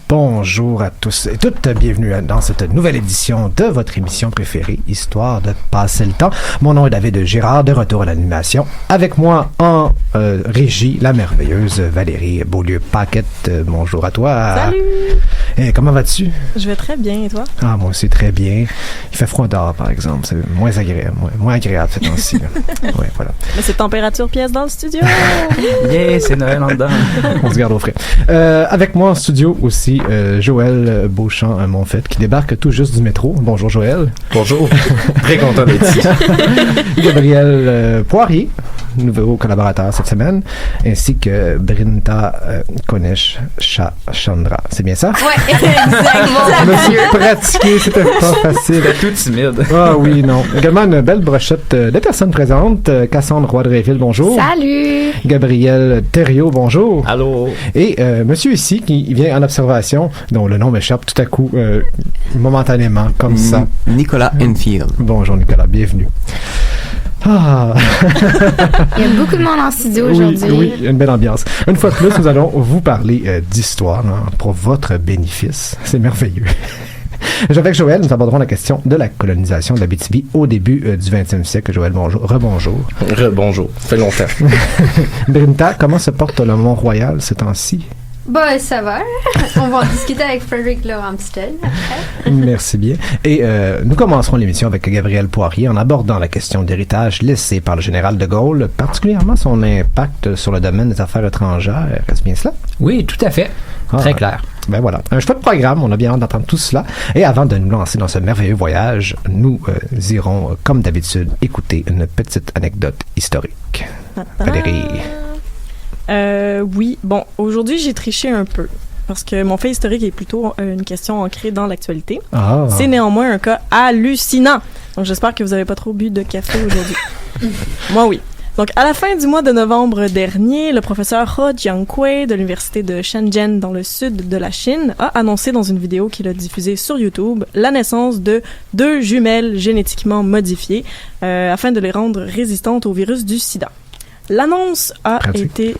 Bonjour à tous et toutes, bienvenue dans cette nouvelle édition de votre émission préférée, Histoire de passer le temps. Mon nom est David Girard, de retour à l'animation. Avec moi en régie, la merveilleuse Valérie Beaulieu-Paquette. Bonjour à toi. Salut! Et comment vas-tu? Je vais très bien, et toi? Ah, moi aussi très bien. Il fait froid dehors, par exemple. C'est moins agréable ces temps-ci. Ouais, voilà. Mais c'est température pièce dans le studio! Yeah, c'est Noël en dedans. On se garde au frais. Avec moi en studio aussi, Joël Beauchamp-Monfette, qui débarque tout juste du métro. Bonjour Joël. Bonjour. Très content d'être ici. Gabriel Poirier, nouveau collaborateur cette semaine, ainsi que Brinta Konesh-Chandra. C'est bien ça? Ouais, exactement. On a su pratiquer, c'était pas facile. C'était tout timide. Ah oui, non. Également une belle brochette de personnes présentes. Cassandre Roy-Dreyville, bonjour. Salut! Gabriel Thériault, bonjour. Allô. Et monsieur ici, qui vient en observation, dont le nom m'échappe tout à coup, momentanément, comme ça. Nicolas Enfield. Bonjour Nicolas, bienvenue. Ah. Il y a beaucoup de monde en studio aujourd'hui. Oui, une belle ambiance. Une fois de plus, nous allons vous parler d'histoire pour votre bénéfice. C'est merveilleux. Avec Joël, nous aborderons la question de la colonisation de l'Abitibi au début du 20e siècle. Joël, bonjour. Rebonjour. Rebonjour. Ça fait longtemps. Brinta, comment se porte le Mont-Royal ces temps-ci? Bah, ça va. On va en discuter avec Frédéric Laurent-Amstel après. Merci bien. Et nous commencerons l'émission avec Gabriel Poirier en abordant la question d'héritage laissé par le général de Gaulle, particulièrement son impact sur le domaine des affaires étrangères. Est-ce bien cela? Oui, tout à fait. Très clair. Ben voilà. Un choix de programme, on a bien hâte d'entendre tout cela. Et avant de nous lancer dans ce merveilleux voyage, nous irons, comme d'habitude, écouter une petite anecdote historique. Valérie. Oui, bon, aujourd'hui j'ai triché un peu parce que mon fait historique est plutôt une question ancrée dans l'actualité. Ah. C'est néanmoins un cas hallucinant. Donc j'espère que vous n'avez pas trop bu de café aujourd'hui. Moi, oui. Donc, à la fin du mois de novembre dernier, le professeur He Jiankui de l'université de Shenzhen dans le sud de la Chine a annoncé dans une vidéo qu'il a diffusée sur YouTube la naissance de 2 jumelles génétiquement modifiées afin de les rendre résistantes au virus du sida. L'annonce a été...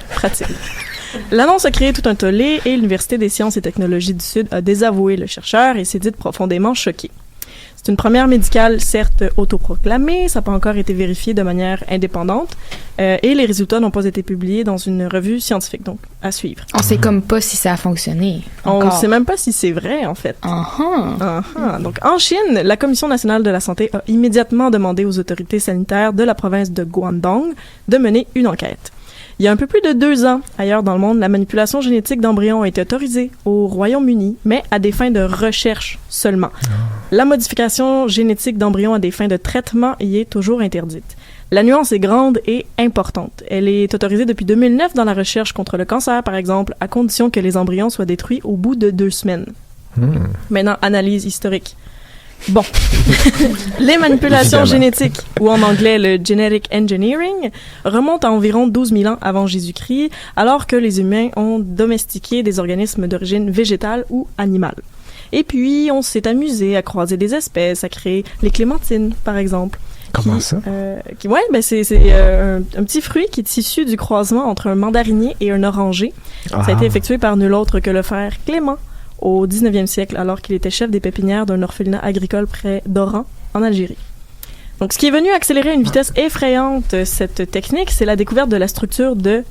pratique. L'annonce a créé tout un tollé et l'Université des sciences et technologies du Sud a désavoué le chercheur et s'est dite profondément choquée. C'est une première médicale, certes autoproclamée, ça n'a pas encore été vérifié de manière indépendante, et les résultats n'ont pas été publiés dans une revue scientifique, donc à suivre. On sait comme pas si ça a fonctionné. On sait même pas si c'est vrai, en fait. Donc, en Chine, la Commission nationale de la santé a immédiatement demandé aux autorités sanitaires de la province de Guangdong de mener une enquête. Il y a un peu plus de 2 ans, ailleurs dans le monde, la manipulation génétique d'embryons a été autorisée au Royaume-Uni, mais à des fins de recherche seulement. La modification génétique d'embryons à des fins de traitement y est toujours interdite. La nuance est grande et importante. Elle est autorisée depuis 2009 dans la recherche contre le cancer, par exemple, à condition que les embryons soient détruits au bout de 2 semaines. Maintenant, analyse historique. Bon. Les manipulations génétiques, ou en anglais le genetic engineering, remontent à environ 12 000 ans avant Jésus-Christ, alors que les humains ont domestiqué des organismes d'origine végétale ou animale. Et puis, on s'est amusé à croiser des espèces, à créer les clémentines, par exemple. Comment ça? C'est un petit fruit qui est issu du croisement entre un mandarinier et un oranger. Ça a été effectué par nul autre que le frère Clément au 19e siècle, alors qu'il était chef des pépinières d'un orphelinat agricole près d'Oran, en Algérie. Donc, ce qui est venu accélérer à une vitesse effrayante cette technique, c'est la découverte de la structure de,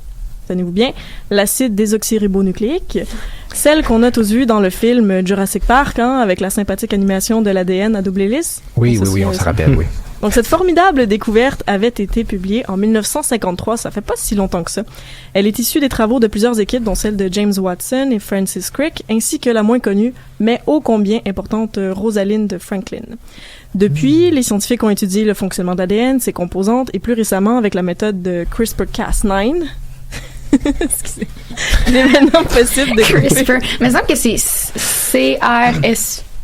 tenez-vous bien, l'acide désoxyribonucléique, celle qu'on a tous vue dans le film Jurassic Park, avec la sympathique animation de l'ADN à double hélice. Oui, on se rappelle, oui. Donc, cette formidable découverte avait été publiée en 1953, ça fait pas si longtemps que ça. Elle est issue des travaux de plusieurs équipes, dont celle de James Watson et Francis Crick, ainsi que la moins connue, mais ô combien importante Rosalind Franklin. Depuis, les scientifiques ont étudié le fonctionnement de l'ADN, ses composantes, et plus récemment avec la méthode de CRISPR-Cas9. Excusez. Il est maintenant possible de CRISPR. Mais il me semble que c'est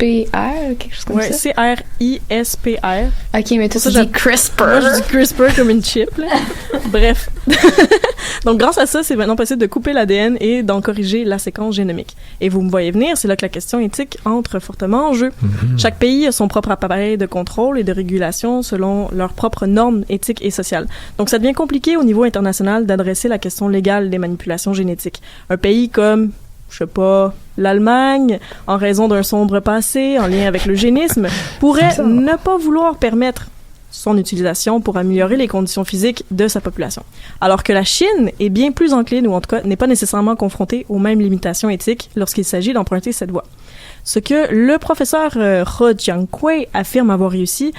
CRISPR, quelque chose comme ça. CRISPR. Ok, mais toi, tu dis CRISPR. Moi, je dis CRISPR comme une chip, là. Bref. Donc, grâce à ça, c'est maintenant possible de couper l'ADN et d'en corriger la séquence génomique. Et vous me voyez venir, c'est là que la question éthique entre fortement en jeu. Chaque pays a son propre appareil de contrôle et de régulation selon leurs propres normes éthiques et sociales. Donc, ça devient compliqué au niveau international d'adresser la question légale des manipulations génétiques. Un pays comme je sais pas, l'Allemagne, en raison d'un sombre passé en lien avec l'eugénisme, pourrait ne pas vouloir permettre son utilisation pour améliorer les conditions physiques de sa population. Alors que la Chine est bien plus encline, ou en tout cas n'est pas nécessairement confrontée aux mêmes limitations éthiques lorsqu'il s'agit d'emprunter cette voie. Ce que le professeur He Jiankui affirme avoir réussi,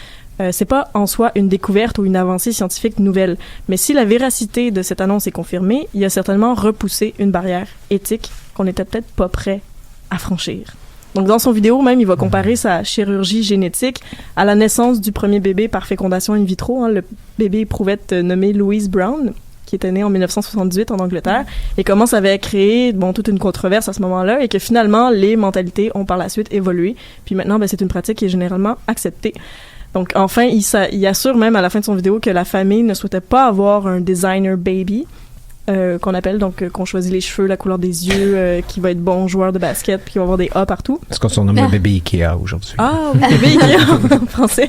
c'est pas en soi une découverte ou une avancée scientifique nouvelle, mais si la véracité de cette annonce est confirmée, il a certainement repoussé une barrière éthique qu'on n'était peut-être pas prêt à franchir. Donc, dans son vidéo, même, il va comparer sa chirurgie génétique à la naissance du premier bébé par fécondation in vitro, le bébé éprouvette nommé Louise Brown, qui était né en 1978 en Angleterre, et comment ça avait créé, toute une controverse à ce moment-là, et que finalement, les mentalités ont par la suite évolué. Puis maintenant, c'est une pratique qui est généralement acceptée. Donc, enfin, il assure même à la fin de son vidéo que la famille ne souhaitait pas avoir un designer baby, qu'on appelle, qu'on choisit les cheveux, la couleur des yeux, qui va être bon joueur de basket, puis qui va avoir des A partout. Est-ce qu'on surnomme le bébé Ikea aujourd'hui? Ah oui, bébé Ikea en français.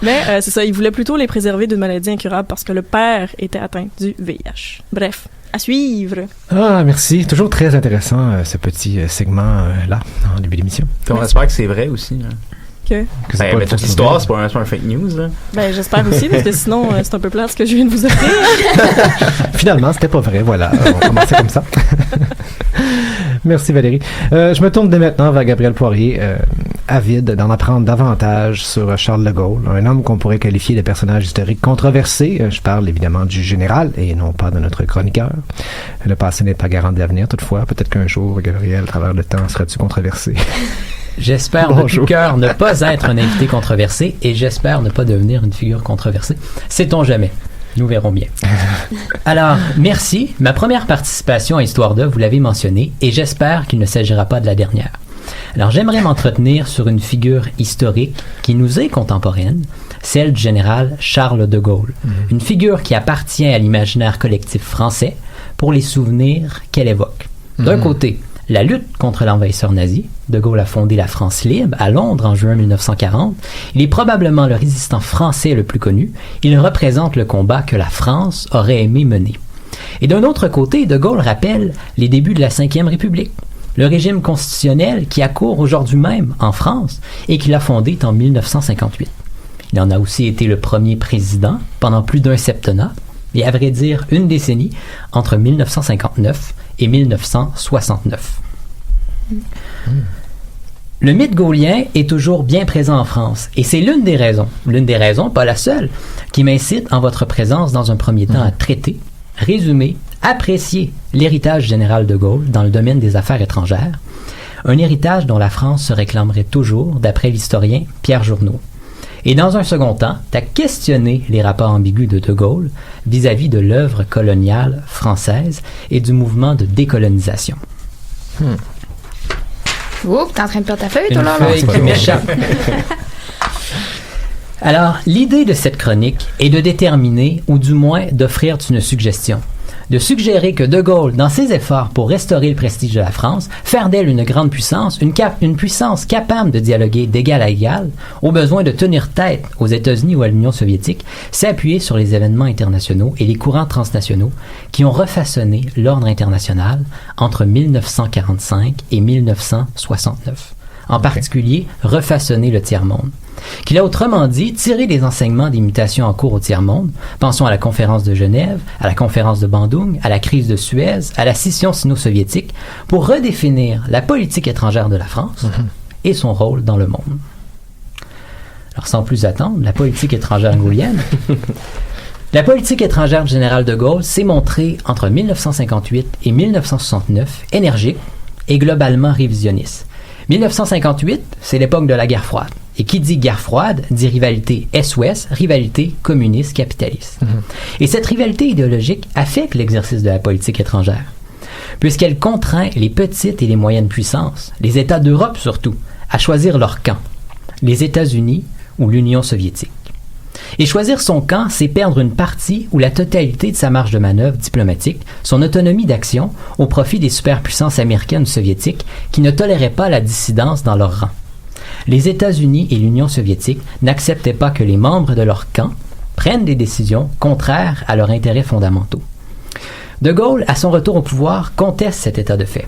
Mais c'est ça, il voulait plutôt les préserver d'une maladie incurable parce que le père était atteint du VIH. Bref, à suivre. Ah, merci. Toujours très intéressant, ce petit segment-là, en début d'émission. On espère que c'est vrai aussi. Hein. Que c'est mais toute l'histoire, c'est pas un fake news. Là. J'espère aussi, parce que sinon, c'est un peu plate ce que je viens de vous offrir. Finalement, c'était pas vrai, voilà. On commençait comme ça. Merci Valérie. Je me tourne dès maintenant vers Gabriel Poirier, avide d'en apprendre davantage sur Charles de Gaulle, un homme qu'on pourrait qualifier de personnage historique controversé. Je parle évidemment du général et non pas de notre chroniqueur. Le passé n'est pas garant de l'avenir, toutefois. Peut-être qu'un jour, Gabriel, à travers le temps, seras-tu controversé? J'espère de tout cœur ne pas être un invité controversé et j'espère ne pas devenir une figure controversée. Sait-on jamais? Nous verrons bien. Alors, merci. Ma première participation à Histoire de, vous l'avez mentionné, et j'espère qu'il ne s'agira pas de la dernière. Alors, j'aimerais m'entretenir sur une figure historique qui nous est contemporaine, celle du général Charles de Gaulle. Une figure qui appartient à l'imaginaire collectif français pour les souvenirs qu'elle évoque. D'un côté, la lutte contre l'envahisseur nazi. De Gaulle a fondé la France libre à Londres en juin 1940. Il est probablement le résistant français le plus connu. Il représente le combat que la France aurait aimé mener. Et d'un autre côté, De Gaulle rappelle les débuts de la Ve République, le régime constitutionnel qui accourt aujourd'hui même en France et qu'il a fondé en 1958. Il en a aussi été le premier président pendant plus d'un septennat, et à vrai dire une décennie, entre 1959 et 1969. Le mythe gaullien est toujours bien présent en France, et c'est l'une des raisons, pas la seule, qui m'incite en votre présence dans un premier temps à traiter, résumer, apprécier l'héritage général de Gaulle dans le domaine des affaires étrangères, un héritage dont la France se réclamerait toujours, d'après l'historien Pierre Journoud. Et dans un second temps, à questionner les rapports ambigus de Gaulle vis-à-vis de l'œuvre coloniale française et du mouvement de décolonisation. Oups, t'es en train de perdre ta feuille, toi, Une là? feuille qui m'échappe. Alors, l'idée de cette chronique est de déterminer, ou du moins d'offrir une suggestion. De suggérer que De Gaulle, dans ses efforts pour restaurer le prestige de la France, faire d'elle une grande puissance, une puissance capable de dialoguer d'égal à égal, au besoin de tenir tête aux États-Unis ou à l'Union soviétique, s'appuyer sur les événements internationaux et les courants transnationaux qui ont refaçonné l'ordre international entre 1945 et 1969. En particulier, refaçonner le tiers-monde. Qu'il a autrement dit tiré les enseignements des mutations en cours au tiers-monde. Pensons à la conférence de Genève, à la conférence de Bandung, à la crise de Suez, à la scission sino-soviétique, pour redéfinir la politique étrangère de la France et son rôle dans le monde. Alors sans plus attendre, la politique étrangère gaulienne. La politique étrangère du général de Gaulle s'est montrée entre 1958 et 1969 énergique et globalement révisionniste. 1958, c'est l'époque de la guerre froide. Et qui dit guerre froide, dit rivalité Est-Ouest, rivalité communiste-capitaliste. Et cette rivalité idéologique affecte l'exercice de la politique étrangère, puisqu'elle contraint les petites et les moyennes puissances, les États d'Europe surtout, à choisir leur camp, les États-Unis ou l'Union soviétique. Et choisir son camp, c'est perdre une partie ou la totalité de sa marge de manœuvre diplomatique, son autonomie d'action au profit des superpuissances américaines ou soviétiques qui ne toléraient pas la dissidence dans leur rang. Les États-Unis et l'Union soviétique n'acceptaient pas que les membres de leur camp prennent des décisions contraires à leurs intérêts fondamentaux. De Gaulle, à son retour au pouvoir, conteste cet état de fait.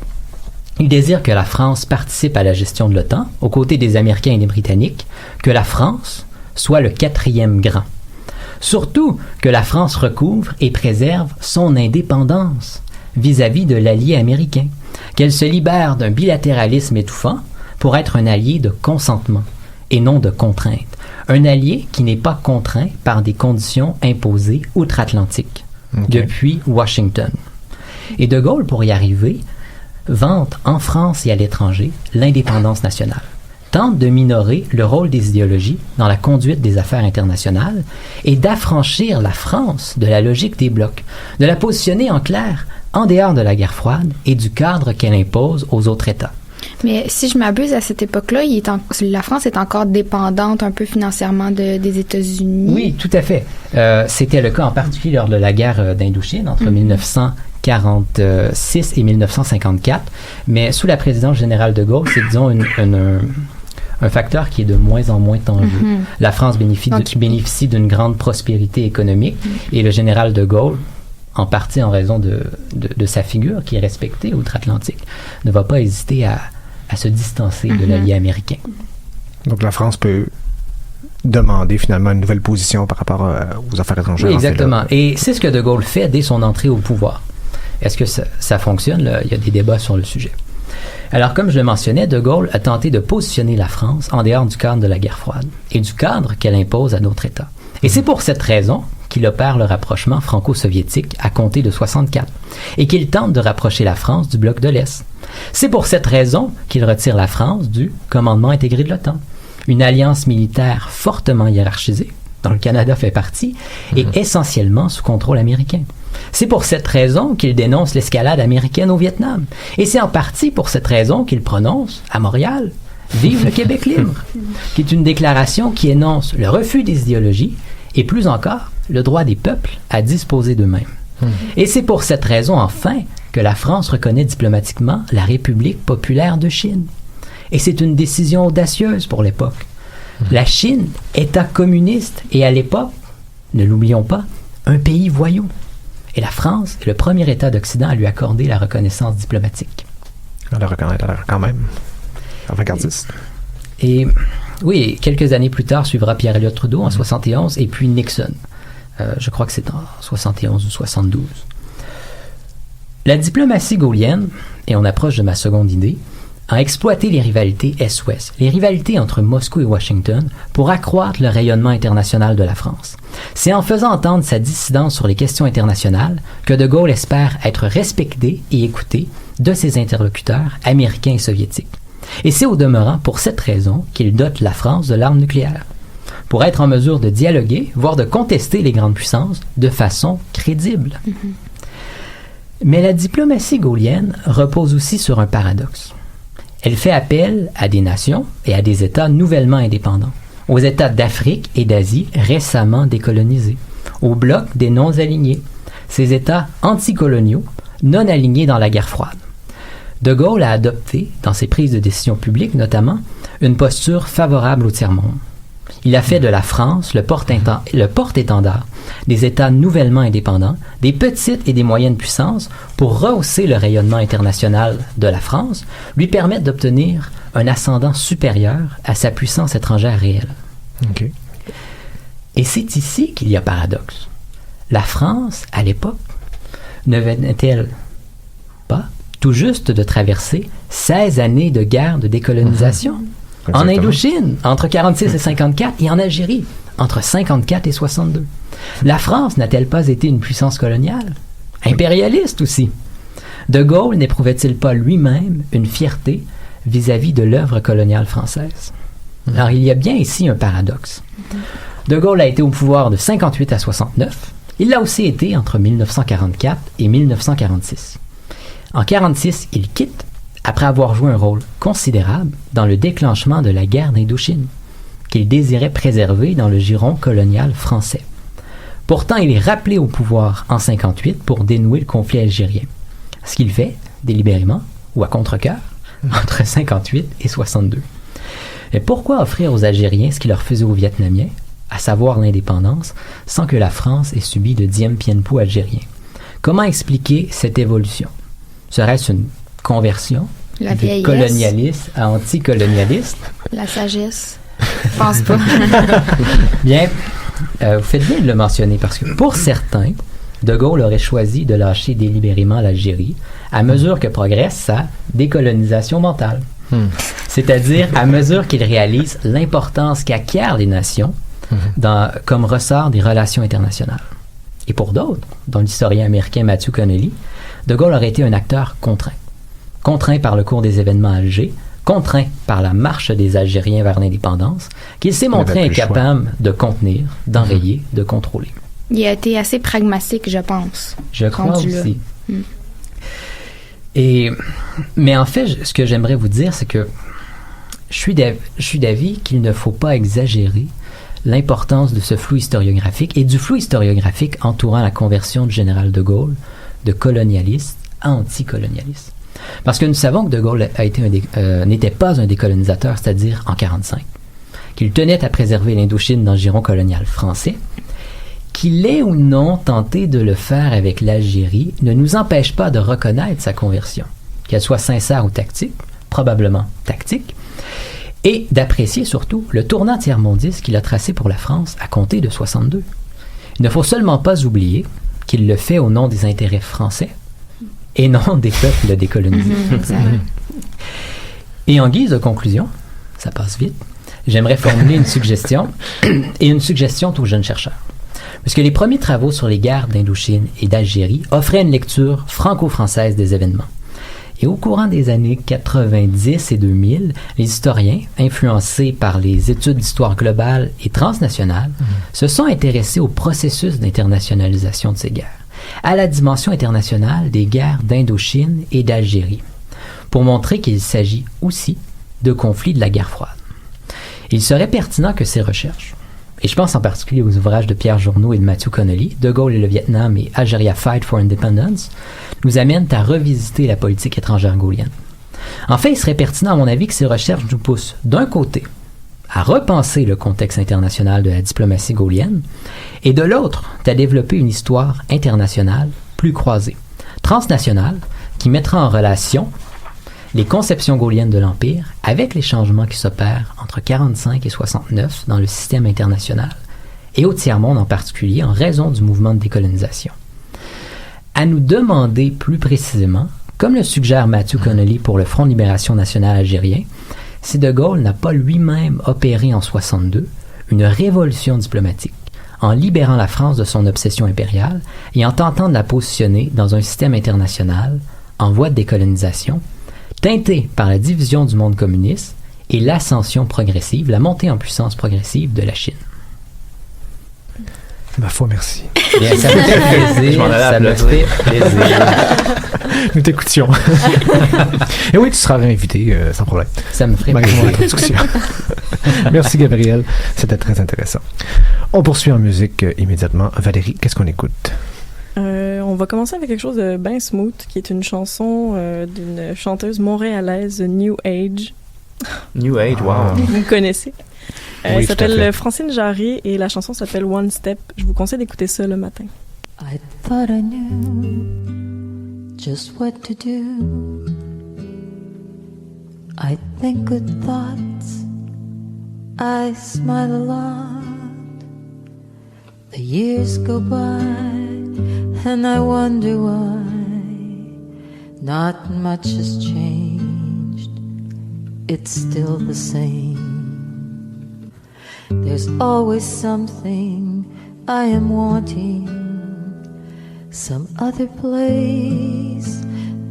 Il désire que la France participe à la gestion de l'OTAN, aux côtés des Américains et des Britanniques, que la France soit le 4e grand. Surtout que la France recouvre et préserve son indépendance vis-à-vis de l'allié américain, qu'elle se libère d'un bilatéralisme étouffant pour être un allié de consentement et non de contrainte. Un allié qui n'est pas contraint par des conditions imposées outre-Atlantique, depuis Washington. Et De Gaulle, pour y arriver, vante en France et à l'étranger l'indépendance nationale, tente de minorer le rôle des idéologies dans la conduite des affaires internationales et d'affranchir la France de la logique des blocs, de la positionner en clair en dehors de la guerre froide et du cadre qu'elle impose aux autres États. Mais si je m'abuse, à cette époque-là, la France est encore dépendante un peu financièrement des États-Unis. Oui, tout à fait. C'était le cas en particulier lors de la guerre d'Indochine entre 1946 et 1954. Mais sous la présidence générale de Gaulle, c'est, disons, un facteur qui est de moins en moins tangible. La France bénéficie d'une grande prospérité économique et le général de Gaulle, en partie en raison de sa figure qui est respectée outre-Atlantique, ne va pas hésiter à se distancer de l'allié américain. Donc la France peut demander finalement une nouvelle position par rapport aux affaires étrangères. Oui, exactement. Et c'est ce que De Gaulle fait dès son entrée au pouvoir. Est-ce que ça fonctionne? Là, il y a des débats sur le sujet. Alors, comme je le mentionnais, De Gaulle a tenté de positionner la France en dehors du cadre de la guerre froide et du cadre qu'elle impose à d'autres États. Et c'est pour cette raison qu'il opère le rapprochement franco-soviétique à compter de 1964 et qu'il tente de rapprocher la France du bloc de l'Est. C'est pour cette raison qu'il retire la France du commandement intégré de l'OTAN, une alliance militaire fortement hiérarchisée, dont le Canada fait partie, et essentiellement sous contrôle américain. C'est pour cette raison qu'il dénonce l'escalade américaine au Vietnam. Et c'est en partie pour cette raison qu'il prononce, à Montréal, « Vive le Québec libre », qui est une déclaration qui énonce le refus des idéologies et plus encore, le droit des peuples à disposer d'eux-mêmes. Et c'est pour cette raison, enfin, que la France reconnaît diplomatiquement la République populaire de Chine. Et c'est une décision audacieuse pour l'époque. La Chine, État communiste, et à l'époque, ne l'oublions pas, un pays voyou. Et la France est le premier État d'Occident à lui accorder la reconnaissance diplomatique. On la reconnaît quand même. Avant-gardiste. Et oui, quelques années plus tard, suivra Pierre-Éliott Trudeau en 71 et puis Nixon. Je crois que c'est en 71 ou 72. La diplomatie gaullienne, et on approche de ma seconde idée, a exploité les rivalités Est-Ouest, les rivalités entre Moscou et Washington, pour accroître le rayonnement international de la France. C'est en faisant entendre sa dissidence sur les questions internationales que De Gaulle espère être respecté et écouté de ses interlocuteurs américains et soviétiques. Et c'est au demeurant pour cette raison qu'il dote la France de l'arme nucléaire, pour être en mesure de dialoguer, voire de contester les grandes puissances de façon crédible. Mais la diplomatie gaullienne repose aussi sur un paradoxe. Elle fait appel à des nations et à des États nouvellement indépendants, aux États d'Afrique et d'Asie récemment décolonisés, au bloc des non-alignés, ces États anticoloniaux non alignés dans la guerre froide. De Gaulle a adopté, dans ses prises de décision publiques notamment, une posture favorable au tiers-monde. Il a fait de la France le porte-étendard des États nouvellement indépendants, des petites et des moyennes puissances, pour rehausser le rayonnement international de la France, lui permettre d'obtenir un ascendant supérieur à sa puissance étrangère réelle. Okay. Et c'est ici qu'il y a paradoxe. La France, à l'époque, ne venait-elle pas tout juste de traverser 16 années de guerre de décolonisation? En Indochine, entre 46 et 54, et en Algérie, entre 54 et 62. La France n'a-t-elle pas été une puissance coloniale? Impérialiste aussi. De Gaulle n'éprouvait-il pas lui-même une fierté vis-à-vis de l'œuvre coloniale française? Alors, il y a bien ici un paradoxe. De Gaulle a été au pouvoir de 58 à 69. Il l'a aussi été entre 1944 et 1946. En 1946, il quitte après avoir joué un rôle considérable dans le déclenchement de la guerre d'Indochine, qu'il désirait préserver dans le giron colonial français. Pourtant, il est rappelé au pouvoir en 1958 pour dénouer le conflit algérien, ce qu'il fait, délibérément, ou à contre-cœur, entre 1958 et 1962. Mais pourquoi offrir aux Algériens ce qu'il leur faisait aux Vietnamiens, à savoir l'indépendance, sans que la France ait subi de Dien Bien Phu algérien? Comment expliquer cette évolution? Serait-ce une conversion La de vieillesse. colonialiste à anticolonialiste. La sagesse. Je pense pas. Bien, vous faites bien de le mentionner parce que pour certains, De Gaulle aurait choisi de lâcher délibérément l'Algérie à mesure que progresse sa décolonisation mentale. C'est-à-dire à mesure qu'il réalise l'importance qu'acquièrent les nations comme ressort des relations internationales. Et pour d'autres, dont l'historien américain Matthew Connelly, De Gaulle aurait été un acteur contraint. Contraint par le cours des événements à Alger, contraint par la marche des Algériens vers l'indépendance, qu'il s'est montré incapable de contenir, d'enrayer, de contrôler. Il a été assez pragmatique, je pense. Je crois Rendu là. aussi. Mais en fait, ce que j'aimerais vous dire, c'est que je suis d'avis qu'il ne faut pas exagérer l'importance de ce flou historiographique et du flou historiographique entourant la conversion du général de Gaulle de colonialiste à anticolonialiste. Parce que nous savons que de Gaulle n'était pas un décolonisateur, c'est-à-dire en 1945, qu'il tenait à préserver l'Indochine dans le giron colonial français, qu'il ait ou non tenté de le faire avec l'Algérie ne nous empêche pas de reconnaître sa conversion, qu'elle soit sincère ou tactique, probablement tactique, et d'apprécier surtout le tournant tiers-mondiste qu'il a tracé pour la France à compter de 1962. Il ne faut seulement pas oublier qu'il le fait au nom des intérêts français et non des peuples décolonisés. Et en guise de conclusion, ça passe vite, j'aimerais formuler une suggestion et une suggestion aux jeunes chercheurs. Parce que les premiers travaux sur les guerres d'Indochine et d'Algérie offraient une lecture franco-française des événements. Et au courant des années 90 et 2000, les historiens, influencés par les études d'histoire globale et transnationale, se sont intéressés au processus d'internationalisation de ces guerres, à la dimension internationale des guerres d'Indochine et d'Algérie, pour montrer qu'il s'agit aussi de conflits de la guerre froide. Il serait pertinent que ces recherches, et je pense en particulier aux ouvrages de Pierre Journoud et de Matthew Connelly, De Gaulle et le Vietnam et Algeria Fight for Independence, nous amènent à revisiter la politique étrangère gaullienne. En fait, il serait pertinent, à mon avis, que ces recherches nous poussent, d'un côté, à repenser le contexte international de la diplomatie gaullienne, et de l'autre, à développer une histoire internationale plus croisée, transnationale, qui mettra en relation les conceptions gaulliennes de l'Empire avec les changements qui s'opèrent entre 1945 et 1969 dans le système international, et au tiers-monde en particulier en raison du mouvement de décolonisation. À nous demander plus précisément, comme le suggère Matthew Connelly pour le Front de libération nationale algérien, si De Gaulle n'a pas lui-même opéré en 1962 une révolution diplomatique en libérant la France de son obsession impériale et en tentant de la positionner dans un système international en voie de décolonisation, teinté par la division du monde communiste et l'ascension progressive, la montée en puissance progressive de la Chine. Ma foi, merci. Bien, ça me fait plaisir. Ça me fait plaisir. Nous t'écoutions. Et oui, tu seras réinvité sans problème. Ça me ferait Malgré plaisir. la discussion. Merci, Gabriel. C'était très intéressant. On poursuit en musique immédiatement. Valérie, qu'est-ce qu'on écoute? On va commencer avec quelque chose de bien smooth, qui est une chanson d'une chanteuse montréalaise New Age. New Age, wow. Vous me connaissez. Elle Oui, tout à fait. s'appelle Francine Jarry et la chanson s'appelle One Step. Je vous conseille d'écouter ça le matin. I thought I knew just what to do. I think good thoughts, I smile a lot. The years go by and I wonder why not much has changed, it's still the same. There's always something I am wanting, some other place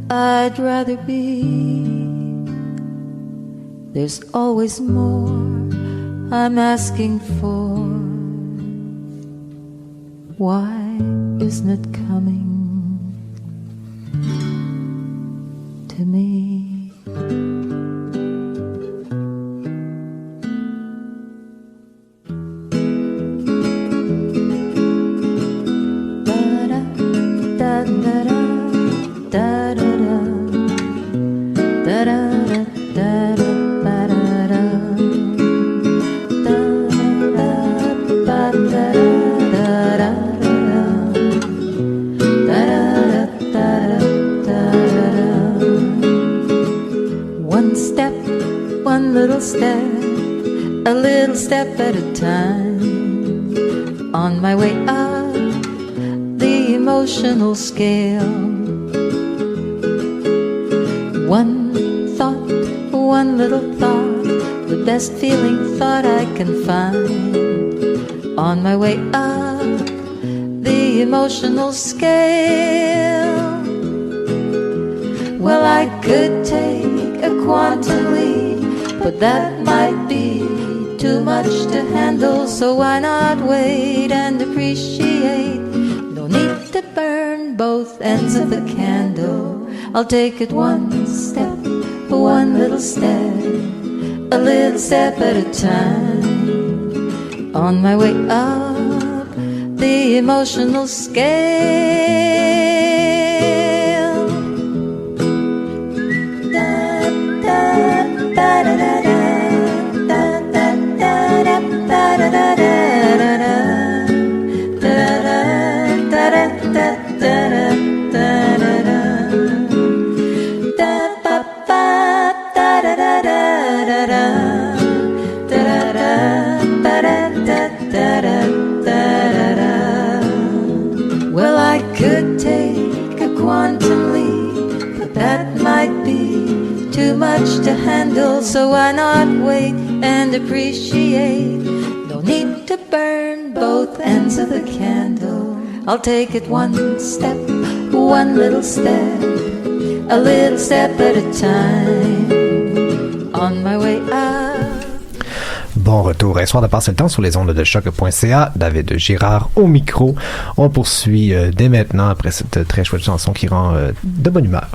I'd rather be. There's always more I'm asking for. Why isn't it coming to me? step at a time. On my way up the emotional scale. One thought, one little thought, the best feeling thought I can find. On my way up the emotional scale. Well, I could take a quantum leap, but that might be too much to handle, so why not wait and appreciate? No need to burn both ends of the candle. I'll take it one step, one little step, a little step at a time. On my way up the emotional scale. Da, da, da, da, da. Well, I could take a quantum leap, but that might be too much to handle, so why not wait and appreciate? No need to burn both ends of the candle. I'll take it one step, one little step, a little step at a time. On my way up. Bon retour. Histoire de passer le temps sur les ondes de choc.ca. David Girard au micro. On poursuit dès maintenant après cette très chouette chanson qui rend de bonne humeur.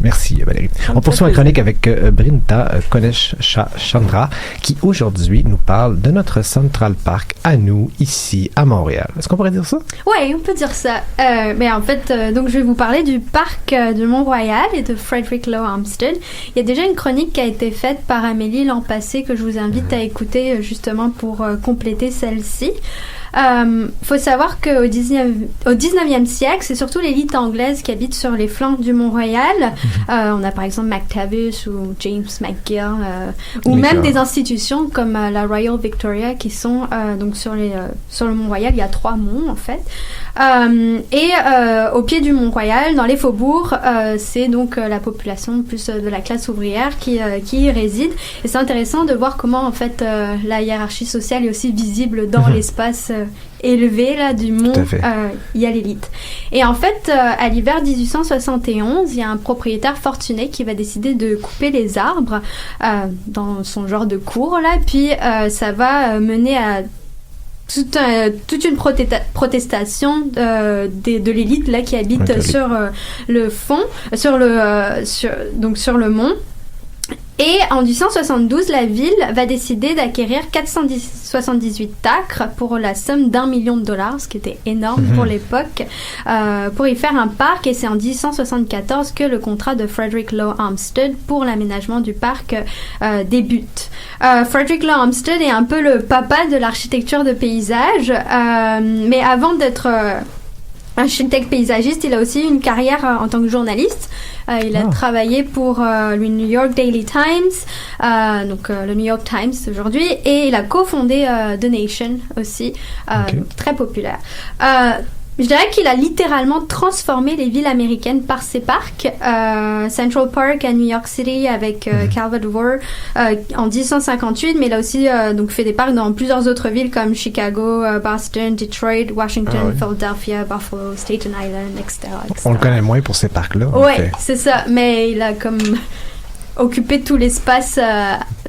Merci Valérie. On poursuit en chronique avec Brinta Konesh-Chandra qui aujourd'hui nous parle de notre Central Park à nous ici à Montréal. Est-ce qu'on pourrait dire ça? Oui, on peut dire ça. Mais en fait, donc je vais vous parler du parc de Mont-Royal et de Frederick Law Olmsted. Il y a déjà une chronique qui a été faite par Amélie l'an passé que je vous invite à écouter justement pour compléter celle-ci. Faut savoir qu'au 19e siècle, c'est surtout l'élite anglaise qui habite sur les flancs du Mont-Royal. On a par exemple McTavish ou James McGill, ou même des institutions comme la Royal Victoria qui sont donc sur le Mont-Royal. Il y a 3 monts en fait. Et au pied du Mont-Royal, dans les faubourgs, c'est donc la population plus de la classe ouvrière qui y réside. Et c'est intéressant de voir comment en fait la hiérarchie sociale est aussi visible dans l'espace élevé là du mont. Il y a l'élite. Et en fait, à l'hiver 1871, il y a un propriétaire fortuné qui va décider de couper les arbres dans son genre de cour là, puis ça va mener à toute une protestation de l'élite là qui habite sur le fond, sur le mont. Et en 1872, la ville va décider d'acquérir 478 acres pour la somme d'$1 million, ce qui était énorme pour l'époque, pour y faire un parc. Et c'est en 1874 que le contrat de Frederick Law Olmsted pour l'aménagement du parc débute. Frederick Law Olmsted est un peu le papa de l'architecture de paysage, mais avant d'être architecte paysagiste, il a aussi une carrière en tant que journaliste. Il a travaillé pour le New York Daily Times, donc le New York Times aujourd'hui, et il a cofondé The Nation aussi, très populaire. Je dirais qu'il a littéralement transformé les villes américaines par ses parcs. Central Park à New York City avec Calvert War en 1858, mais il a aussi donc fait des parcs dans plusieurs autres villes comme Chicago, Boston, Detroit, Washington, Philadelphia, Buffalo, Staten Island, etc. On le connaît moins pour ces parcs-là. Oui, c'est ça. Mais il a comme occupé tout l'espace,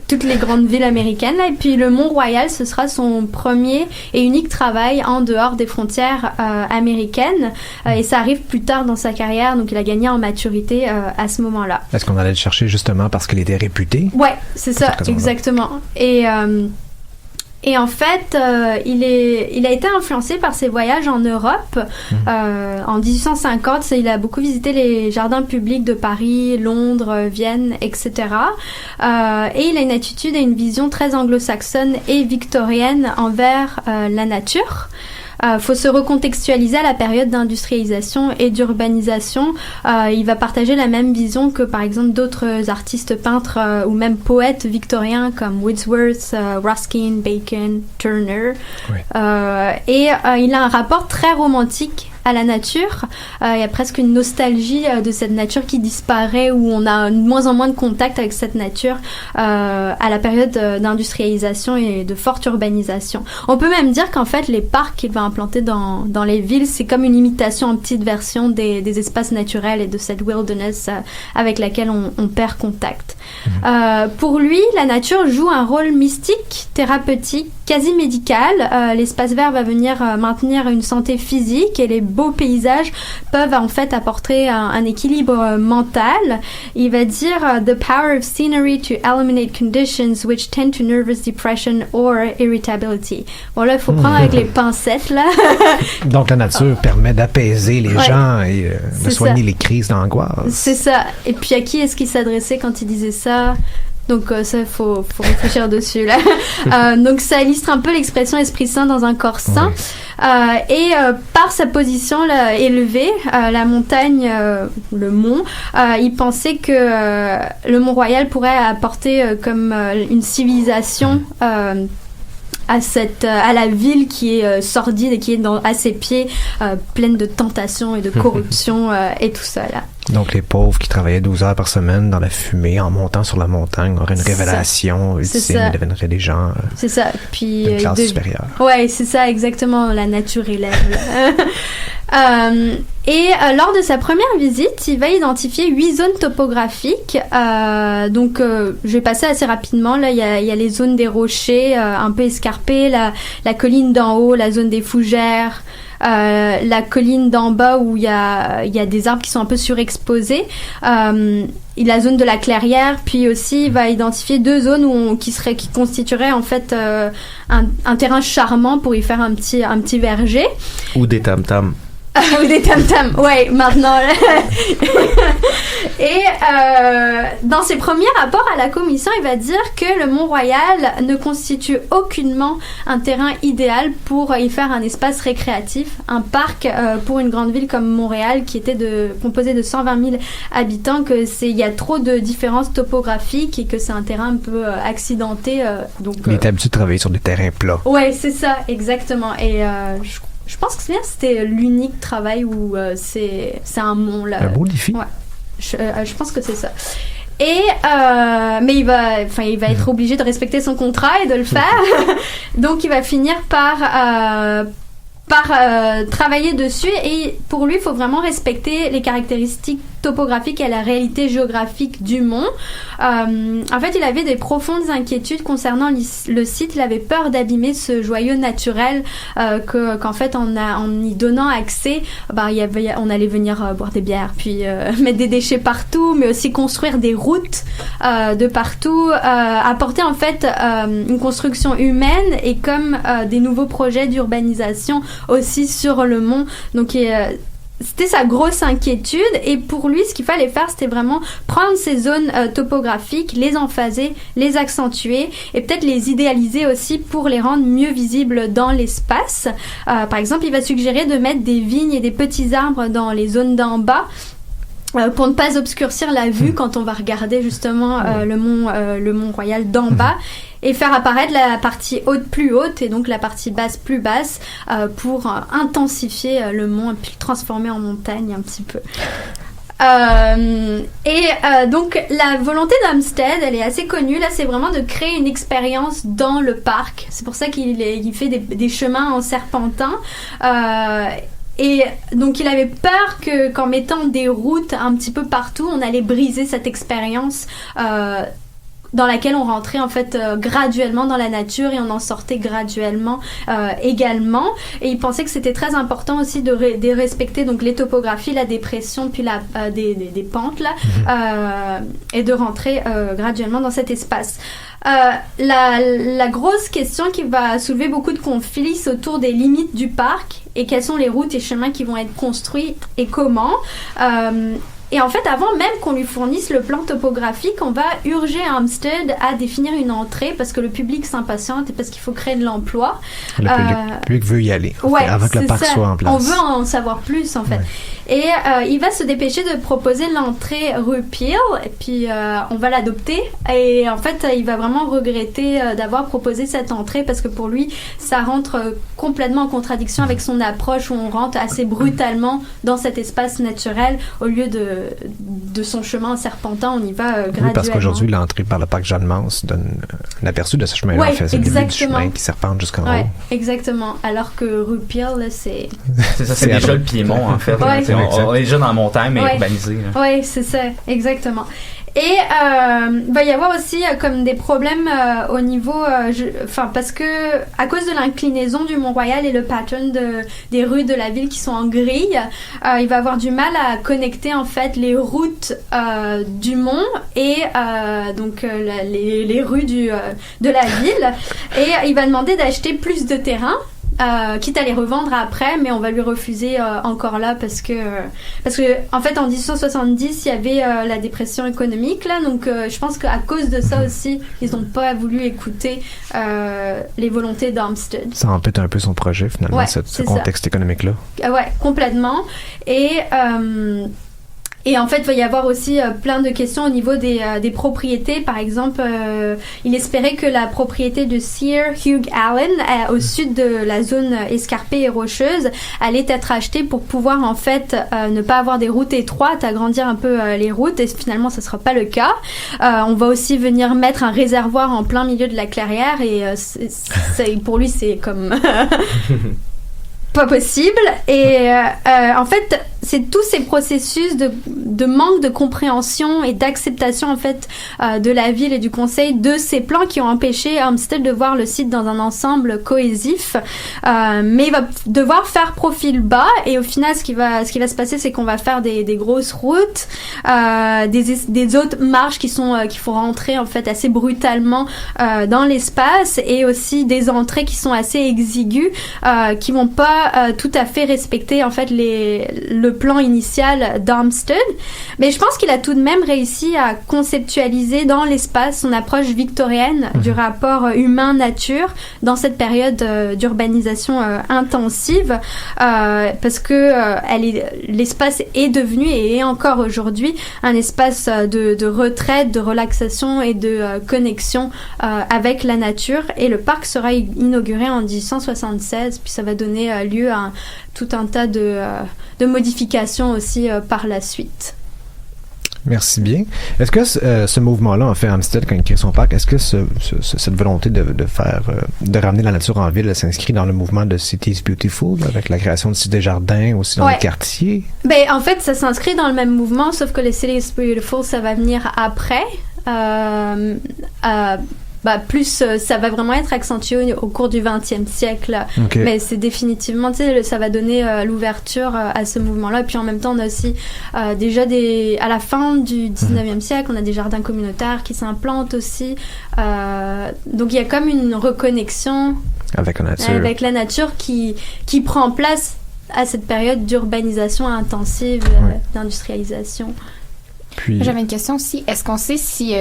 toutes les grandes villes américaines. Là. Et puis le Mont-Royal, ce sera son premier et unique travail en dehors des frontières américaines. Et ça arrive plus tard dans sa carrière, donc il a gagné en maturité à ce moment-là. Est-ce qu'on allait le chercher justement parce qu'il était réputé? Ouais, c'est ça, exactement. Et en fait, il a été influencé par ses voyages en Europe. En 1850, il a beaucoup visité les jardins publics de Paris, Londres, Vienne, etc. Et il a une attitude et une vision très anglo-saxonne et victorienne envers la nature. faut se recontextualiser à la période d'industrialisation et d'urbanisation. Il va partager la même vision que par exemple d'autres artistes peintres ou même poètes victoriens comme Wordsworth, Ruskin, Bacon, Turner. Oui. Et il a un rapport très romantique à la nature. Il y a presque une nostalgie de cette nature qui disparaît, où on a de moins en moins de contact avec cette nature à la période d'industrialisation et de forte urbanisation. On peut même dire qu'en fait, les parcs qu'il va implanter dans les villes, c'est comme une imitation en petite version des espaces naturels et de cette wilderness avec laquelle on perd contact. Pour lui, la nature joue un rôle mystique, thérapeutique, quasi médical. L'espace vert va venir maintenir une santé physique, et les beaux paysages peuvent en fait apporter un équilibre mental. Il va dire the power of scenery to eliminate conditions which tend to nervous depression or irritability. Bon là, il faut prendre avec les pincettes là. Donc la nature permet d'apaiser les gens et de soigner les crises d'angoisse. C'est ça. Et puis à qui est-ce qu'il s'adressait quand il disait ça? Donc ça, faut réfléchir dessus là. Donc ça illustre un peu l'expression esprit sain dans un corps sain. Et par sa position là, élevée, la montagne, le mont, il pensait que le Mont-Royal pourrait apporter comme une civilisation à la ville qui est sordide et qui est à ses pieds, pleine de tentations et de corruption et tout ça là. Donc les pauvres qui travaillaient 12 heures par semaine dans la fumée en montant sur la montagne auraient une révélation ultime, ils deviendraient des gens c'est ça. Puis, d'une classe supérieure. Ouais, c'est ça exactement, la nature élève. Lors de sa première visite, il va identifier 8 zones topographiques. Donc, je vais passer assez rapidement. Là, il y a les zones des rochers un peu escarpées, la colline d'en haut, la zone des fougères, la colline d'en bas où il y a des arbres qui sont un peu surexposés, la zone de la clairière, puis aussi il va identifier 2 zones qui constitueraient en fait un terrain charmant pour y faire un petit verger. Ou des tam-tams. Ou des tam-tams, ouais, maintenant. Et dans ses premiers rapports à la commission, il va dire que le Mont-Royal ne constitue aucunement un terrain idéal pour y faire un espace récréatif, un parc pour une grande ville comme Montréal qui était composée de 120 000 habitants, il y a trop de différences topographiques et que c'est un terrain un peu accidenté. Donc, il est habitué de travailler sur des terrains plats. Ouais, c'est ça, exactement. Et je pense que c'était l'unique travail où c'est un mont là. Un beau défi. Ouais. Je pense que c'est ça. Et mais il va être obligé de respecter son contrat et de le faire. Donc il va finir par travailler dessus, et pour lui il faut vraiment respecter les caractéristiques topographique et la réalité géographique du mont. En fait, il avait des profondes inquiétudes concernant le site. Il avait peur d'abîmer ce joyau naturel, qu'en fait, en y donnant accès, on allait venir boire des bières, puis mettre des déchets partout, mais aussi construire des routes de partout, apporter en fait une construction humaine et comme des nouveaux projets d'urbanisation aussi sur le mont. Donc, c'était sa grosse inquiétude, et pour lui ce qu'il fallait faire, c'était vraiment prendre ces zones topographiques, les emphaser, les accentuer et peut-être les idéaliser aussi pour les rendre mieux visibles dans l'espace. Par exemple, il va suggérer de mettre des vignes et des petits arbres dans les zones d'en bas pour ne pas obscurcir la vue quand on va regarder justement le Mont-Royal d'en bas, et faire apparaître la partie haute plus haute et donc la partie basse plus basse pour intensifier le mont et puis le transformer en montagne un petit peu. Donc la volonté d'Olmsted, elle est assez connue. Là, c'est vraiment de créer une expérience dans le parc. C'est pour ça qu'il fait des chemins en serpentin. Et donc, il avait peur qu'en mettant des routes un petit peu partout, on allait briser cette expérience dans laquelle on rentrait en fait graduellement dans la nature et on en sortait graduellement également. Et il pensait que c'était très important aussi de respecter donc les topographies, la dépression, puis des pentes là, et de rentrer graduellement dans cet espace. La grosse question qui va soulever beaucoup de conflits, c'est autour des limites du parc et quelles sont les routes et chemins qui vont être construits et comment. Et en fait, avant même qu'on lui fournisse le plan topographique, on va urger Armstead à définir une entrée parce que le public s'impatiente et parce qu'il faut créer de l'emploi. Le public veut y aller avant que le parc soit en place. On veut en savoir plus, en fait. Ouais. Et il va se dépêcher de proposer l'entrée rue Peel, et puis on va l'adopter. Et en fait, il va vraiment regretter d'avoir proposé cette entrée parce que pour lui, ça rentre complètement en contradiction avec son approche où on rentre assez brutalement dans cet espace naturel au lieu de son chemin serpentant, on y va graduellement. Oui, parce qu'aujourd'hui, l'entrée par le parc Jeanne-Mance donne un aperçu de ce chemin-là. Ouais, en fait, c'est le début du chemin qui serpente jusqu'en haut. Exactement. Alors que rue Peel, là, c'est... C'est ça, c'est déjà le Piémont, en fait. Ouais. On est déjà dans la montagne, mais urbanisé. Oui, c'est ça, exactement. Et il va y avoir aussi comme des problèmes au niveau, parce que à cause de l'inclinaison du Mont-Royal et le pattern des rues de la ville qui sont en grille, il va avoir du mal à connecter en fait les routes du mont et donc les rues de la ville. Et il va demander d'acheter plus de terrain. Quitte à les revendre après, mais on va lui refuser encore là parce que en fait en 1870 il y avait la dépression économique là, donc je pense qu'à cause de ça aussi ils n'ont pas voulu écouter les volontés d'Armstead. Ça empêche un peu son projet finalement, ce contexte économique là. Ouais, complètement. Et en fait, il va y avoir aussi plein de questions au niveau des propriétés. Par exemple, il espérait que la propriété de Sir Hugh Allen, au sud de la zone escarpée et rocheuse, allait être achetée pour pouvoir en fait ne pas avoir des routes étroites, agrandir un peu les routes. Et finalement, ça ne sera pas le cas. On va aussi venir mettre un réservoir en plein milieu de la clairière. Et pour lui, c'est comme... pas possible. Et en fait, c'est tous ces processus de manque de compréhension et d'acceptation en fait de la ville et du conseil de ces plans qui ont empêché Armstead de voir le site dans un ensemble cohésif. Mais il va devoir faire profil bas et au final, ce qui va se passer, c'est qu'on va faire des grosses routes, des autres marches qu'il faut rentrer en fait assez brutalement dans l'espace et aussi des entrées qui sont assez exiguës, qui vont pas tout à fait respecter en fait le plan initial d'Armstead, mais je pense qu'il a tout de même réussi à conceptualiser dans l'espace son approche victorienne du rapport humain-nature dans cette période d'urbanisation intensive, parce que l'espace est devenu et est encore aujourd'hui un espace de retraite, de relaxation et de connexion avec la nature, et le parc sera inauguré en 1876, puis ça va donner lieu à tout un tas de modifications aussi par la suite. Merci bien. Est-ce que ce mouvement-là, en fait, Armstead, quand il crée son parc, est-ce que cette volonté de ramener la nature en ville s'inscrit dans le mouvement de Cities Beautiful, avec la création de des jardins aussi dans les quartiers? Ben, en fait, ça s'inscrit dans le même mouvement, sauf que les Cities Beautiful, ça va venir après. Plus ça va vraiment être accentué au cours du 20e siècle. Okay. Mais c'est définitivement, tu sais, ça va donner l'ouverture à ce mouvement-là. Puis en même temps, on a aussi déjà à la fin du 19e siècle, on a des jardins communautaires qui s'implantent aussi. Donc il y a comme une reconnexion avec la nature qui prend place à cette période d'urbanisation intensive, d'industrialisation. Puis... J'avais une question aussi. Est-ce qu'on sait si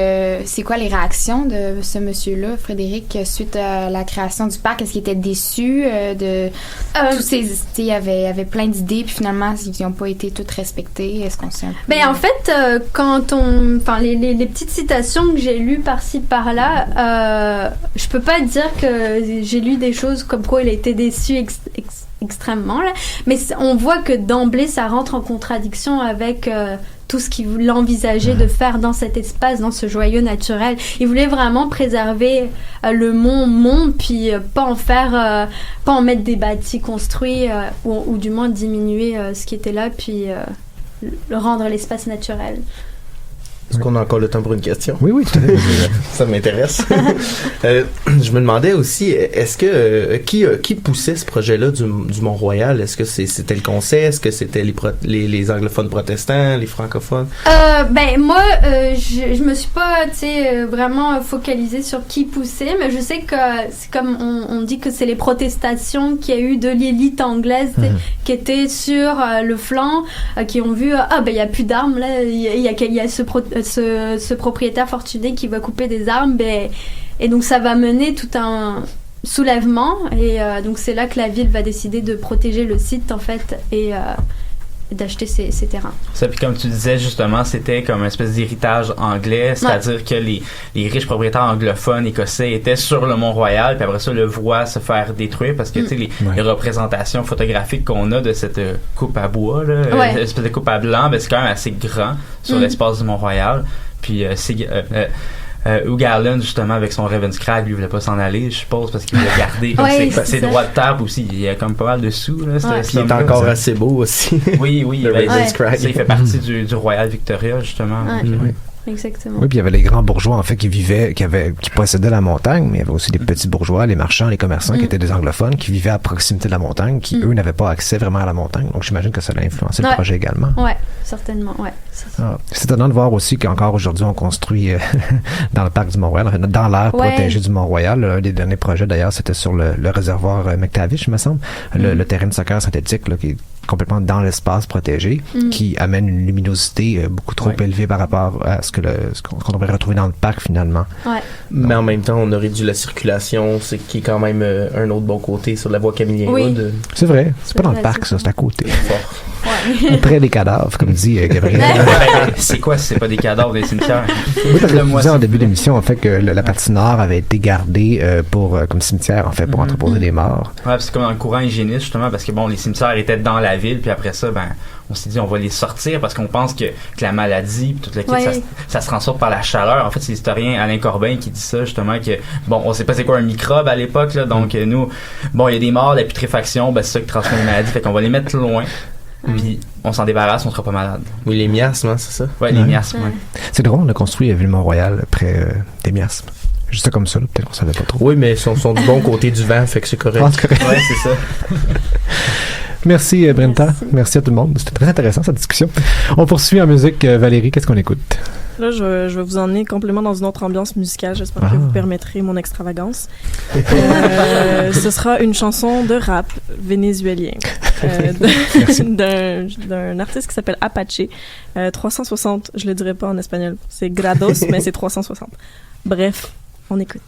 c'est quoi les réactions de ce monsieur-là, Frédéric, suite à la création du parc? Est-ce qu'il était déçu de tous ces idées? Il y avait plein d'idées, puis finalement, ils n'ont pas été toutes respectées. Est-ce qu'on sait un peu? En fait, quand les petites citations que j'ai lues par-ci, par-là, je peux pas dire que j'ai lu des choses comme quoi il a été déçu extrêmement, là. Mais on voit que d'emblée, ça rentre en contradiction avec... tout ce qu'il voulait envisager de faire dans cet espace, dans ce joyau naturel. Il voulait vraiment préserver le mont, puis pas en mettre des bâtis construits, ou du moins diminuer ce qui était là, puis le rendre l'espace naturel. Est-ce qu'on a encore le temps pour une question? Oui, tout à fait. Ça m'intéresse. Je me demandais aussi, est-ce que qui poussait ce projet-là du Mont-Royal? Est-ce que c'était le conseil? Est-ce que c'était les anglophones protestants, les francophones? Moi, je me suis pas, vraiment focalisée sur qui poussait, mais je sais que c'est comme on dit que c'est les protestations qu'il y a eu de l'élite anglaise qui étaient sur le flanc, qui ont vu il y a plus d'armes là, il y a ce propriétaire fortuné qui va couper des arbres, et donc ça va mener tout un soulèvement, et donc c'est là que la ville va décider de protéger le site en fait, et d'acheter ces terrains. Ça, puis comme tu disais justement, c'était comme une espèce d'héritage anglais, c'est-à-dire que les riches propriétaires anglophones écossais étaient sur le Mont-Royal, puis après ça le voient se faire détruire parce que les représentations photographiques qu'on a de cette coupe à bois, là, espèce de coupe à blanc, c'est quand même assez grand sur l'espace du Mont-Royal. Puis Hugh Garland, justement, avec son Ravenscrag, lui, il voulait pas s'en aller, je suppose, parce qu'il voulait garder ses droits de terre aussi. Il y a comme pas mal de sous, là. Il est encore assez beau aussi. Oui. Le Ravenscrag. Il fait partie du Royal Victoria, justement. Exactement. Oui, puis il y avait les grands bourgeois, en fait, qui possédaient la montagne, mais il y avait aussi des petits bourgeois, les marchands, les commerçants, qui étaient des anglophones, qui vivaient à proximité de la montagne, qui, eux, n'avaient pas accès vraiment à la montagne. Donc, j'imagine que ça a influencé le projet également. Oui, certainement, c'est étonnant de voir aussi qu'encore aujourd'hui, on construit dans le parc du Mont-Royal, dans l'aire protégée du Mont-Royal. Un des derniers projets, d'ailleurs, c'était sur le réservoir McTavish, me semble, le terrain de soccer synthétique, là, qui est complètement dans l'espace protégé, qui amène une luminosité beaucoup trop élevée par rapport à ce qu'on devrait retrouver dans le parc finalement. Mais en même temps, on a réduit la circulation, ce qui est quand même un autre bon côté sur la voie Camillien-Wood. C'est vrai, c'est pas dans le parc, ça, c'est à côté. Auprès des cadavres, comme dit Gabriel. C'est quoi si c'est pas des cadavres des cimetières? Oui, parce que je disais en début d'émission, en fait, que la partie nord avait été gardée comme cimetière, en fait, pour entreposer des morts. Ouais, c'est comme dans le courant hygiéniste, justement, parce que les cimetières étaient dans la ville, puis après ça, on s'est dit on va les sortir parce qu'on pense que la maladie puis toute le kit, ça se transforme par la chaleur. En fait, c'est l'historien Alain Corbin qui dit ça, justement, que on sait pas c'est quoi un microbe à l'époque, là, donc nous, il y a des morts, la putréfaction, c'est ça qui transforme les maladies, fait qu'on va les mettre loin. Puis on s'en débarrasse, on sera pas malade. Oui, les miasmes, c'est ça? Oui, les miasmes, C'est drôle, on a construit Ville-Mont-Royal près des miasmes. Juste comme ça, là, peut-être qu'on savait pas trop. Oui, mais ils sont du bon côté du vent, fait que c'est correct. Ouais, c'est ça. Merci Brenda. Merci à tout le monde. C'était très intéressant cette discussion. On poursuit en musique. Valérie, qu'est-ce qu'on écoute? Là, je vais vous emmener complètement dans une autre ambiance musicale. J'espère que vous permettrez mon extravagance. Ce sera une chanson de rap vénézuélien d'un artiste qui s'appelle Apache. 360, je le dirai pas en espagnol. C'est grados, mais c'est 360. Bref, on écoute.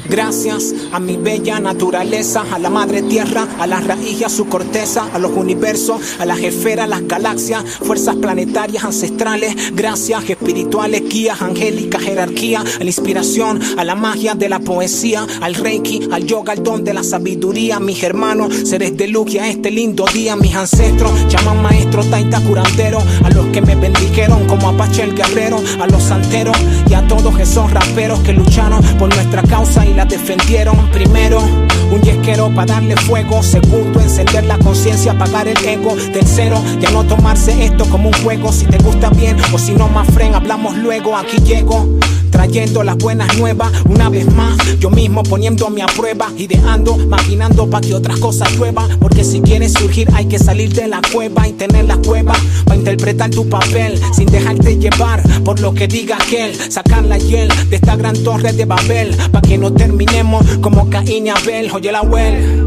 Gracias a mi bella naturaleza, a la madre tierra, a la raíz y a su corteza, a los universos, a las esferas, las galaxias, fuerzas planetarias ancestrales, gracias espirituales, guías angélicas, jerarquía, a la inspiración, a la magia de la poesía, al reiki, al yoga, al don de la sabiduría, mis hermanos, seres de luz y a este lindo día, mis ancestros, llaman maestro, taita, curandero, a los que me bendijeron como Apache el guerrero, a los santeros y a todos esos raperos que lucharon por nuestra causa y la defendieron. Primero, un yesquero para darle fuego. Segundo, encender la conciencia, apagar el ego. Tercero, ya no tomarse esto como un juego. Si te gusta bien o si no, más friend, hablamos luego. Aquí llego trayendo las buenas nuevas. Una vez más, yo mismo poniéndome a prueba, ideando, maquinando pa' que otras cosas lluevan. Porque si quieres surgir hay que salir de la cueva y tener la cueva para interpretar tu papel sin dejarte llevar por lo que diga aquel. Sacar la hiel de esta gran torre de Babel pa' que no terminemos como Caín y Abel. Oye la huel.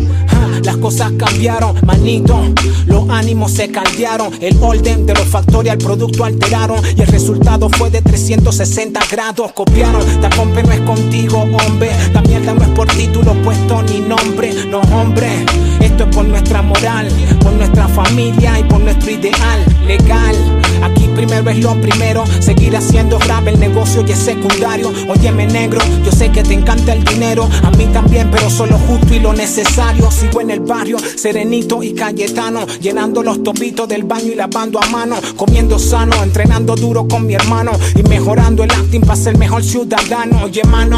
Las cosas cambiaron, manito, los ánimos se caldearon, el orden de los factores al producto alteraron y el resultado fue de 360 grados, copiaron, la compa no es contigo, hombre, la mierda no es por título puesto ni nombre, no hombre, esto es por nuestra moral, por nuestra familia y por nuestro ideal legal, aquí primero es lo primero. Seguir haciendo rap, el negocio ya es secundario. Óyeme negro, yo sé que te encanta el dinero. A mí también, pero solo justo y lo necesario. Sigo en el barrio, serenito y cayetano, llenando los topitos del baño y lavando a mano. Comiendo sano, entrenando duro con mi hermano y mejorando el acting para ser mejor ciudadano. Oye mano,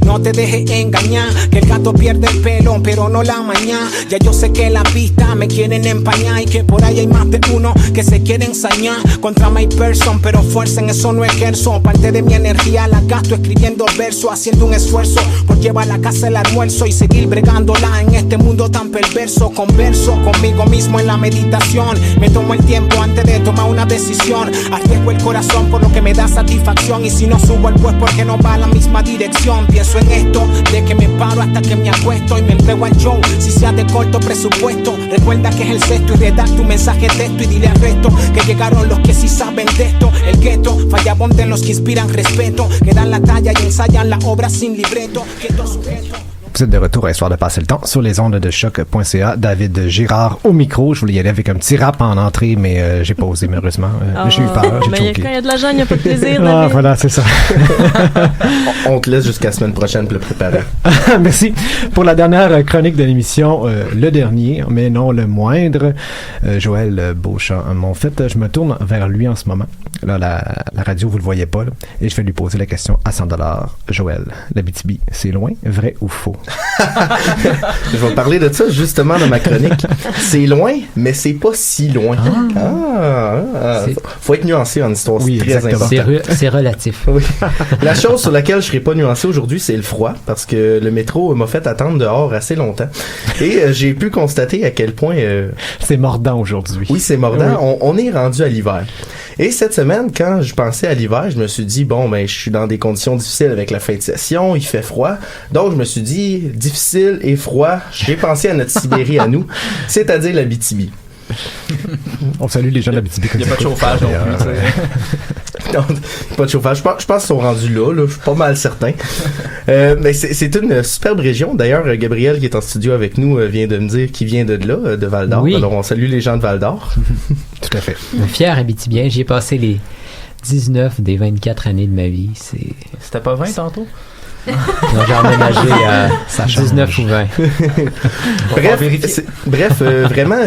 no te dejes engañar, que el gato pierde el pelo, pero no la mañana. Ya yo sé que la pista me quieren empañar y que por ahí hay más de uno que se quiere ensañar contra my person, pero fuerza en eso no ejerzo. Parte de mi energía la gasto escribiendo versos, haciendo un esfuerzo por llevar a casa el almuerzo y seguir bregándola en este mundo tan perverso. Converso conmigo mismo en la meditación, me tomo el tiempo antes de tomar una decisión. Arriesgo el corazón por lo que me da satisfacción y si no subo el pues porque no va a la misma dirección. Pienso en esto, de que me paro hasta que me acuesto y me entrego al show, si sea de corto presupuesto. Recuerda que es el sexto y redacta tu mensaje texto y dile al resto que llegaron los que sí saben de esto. El gueto, fallabonte en los que inspiran respeto, que dan la talla y ensayan la obra sin libreto. Vous êtes de retour à Histoire de passer le temps sur les ondes de choc.ca. David Girard au micro. Je voulais y aller avec un petit rap en entrée, mais j'ai pas osé malheureusement. J'ai eu peur, j'ai choqué. Quand il y a de l'argent, il n'y a pas de plaisir. Ah, voilà, c'est ça. On te laisse jusqu'à la semaine prochaine pour le préparer. Merci. Pour la dernière chronique de l'émission, le dernier, mais non le moindre, Joël Beauchamp. En fait, je me tourne vers lui en ce moment. Là, la radio, vous le voyez pas, là, et je vais lui poser la question à $100. Joël, l'Abitibi, c'est loin, vrai ou faux? Je vais parler de ça justement dans ma chronique. C'est loin, mais c'est pas si loin. Faut être nuancé en histoire, c'est très important. C'est relatif. Oui. La chose sur laquelle je serai pas nuancé aujourd'hui, c'est le froid, parce que le métro m'a fait attendre dehors assez longtemps. Et j'ai pu constater à quel point... c'est mordant aujourd'hui. Oui, c'est mordant. Oui. On est rendu à l'hiver. Et cette semaine, quand je pensais à l'hiver, je me suis dit, bon, ben, je suis dans des conditions difficiles avec la fin de session, il fait froid. Donc, je me suis dit, difficile et froid, j'ai pensé à notre Sibérie à nous, c'est-à-dire l'Abitibi. On salue les gens de l'Abitibi. Il n'y a pas de chauffage non plus. Non, pas de chauffage. Je pense qu'ils sont rendus là, je suis pas mal certain. Mais c'est une superbe région. D'ailleurs, Gabriel, qui est en studio avec nous, vient de me dire qu'il vient de là, de Val-d'Or. Oui. Alors, on salue les gens de Val-d'Or. Tout à fait. Un fier Abitibien. J'y ai passé les 19 des 24 années de ma vie. C'était pas 20 tantôt? Non, j'ai emménagé à 19 ou 20. Bref, vraiment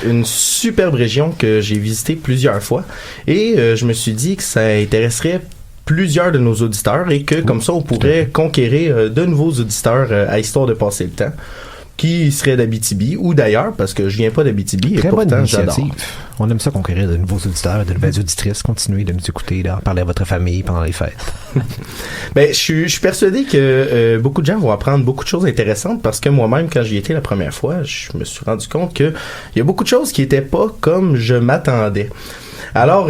une superbe région que j'ai visitée plusieurs fois et je me suis dit que ça intéresserait plusieurs de nos auditeurs et que comme ça on pourrait conquérir de nouveaux auditeurs à Histoire de passer le temps qui seraient d'Abitibi ou d'ailleurs parce que je viens pas d'Abitibi et très pourtant bonne j'adore. On aime ça conquérir de nouveaux auditeurs, de nouvelles auditrices. Continuez de nous écouter, d'en parler à votre famille pendant les fêtes. Ben, je suis persuadé que beaucoup de gens vont apprendre beaucoup de choses intéressantes parce que moi-même, quand j'y étais la première fois, je me suis rendu compte que il y a beaucoup de choses qui étaient pas comme je m'attendais. Alors,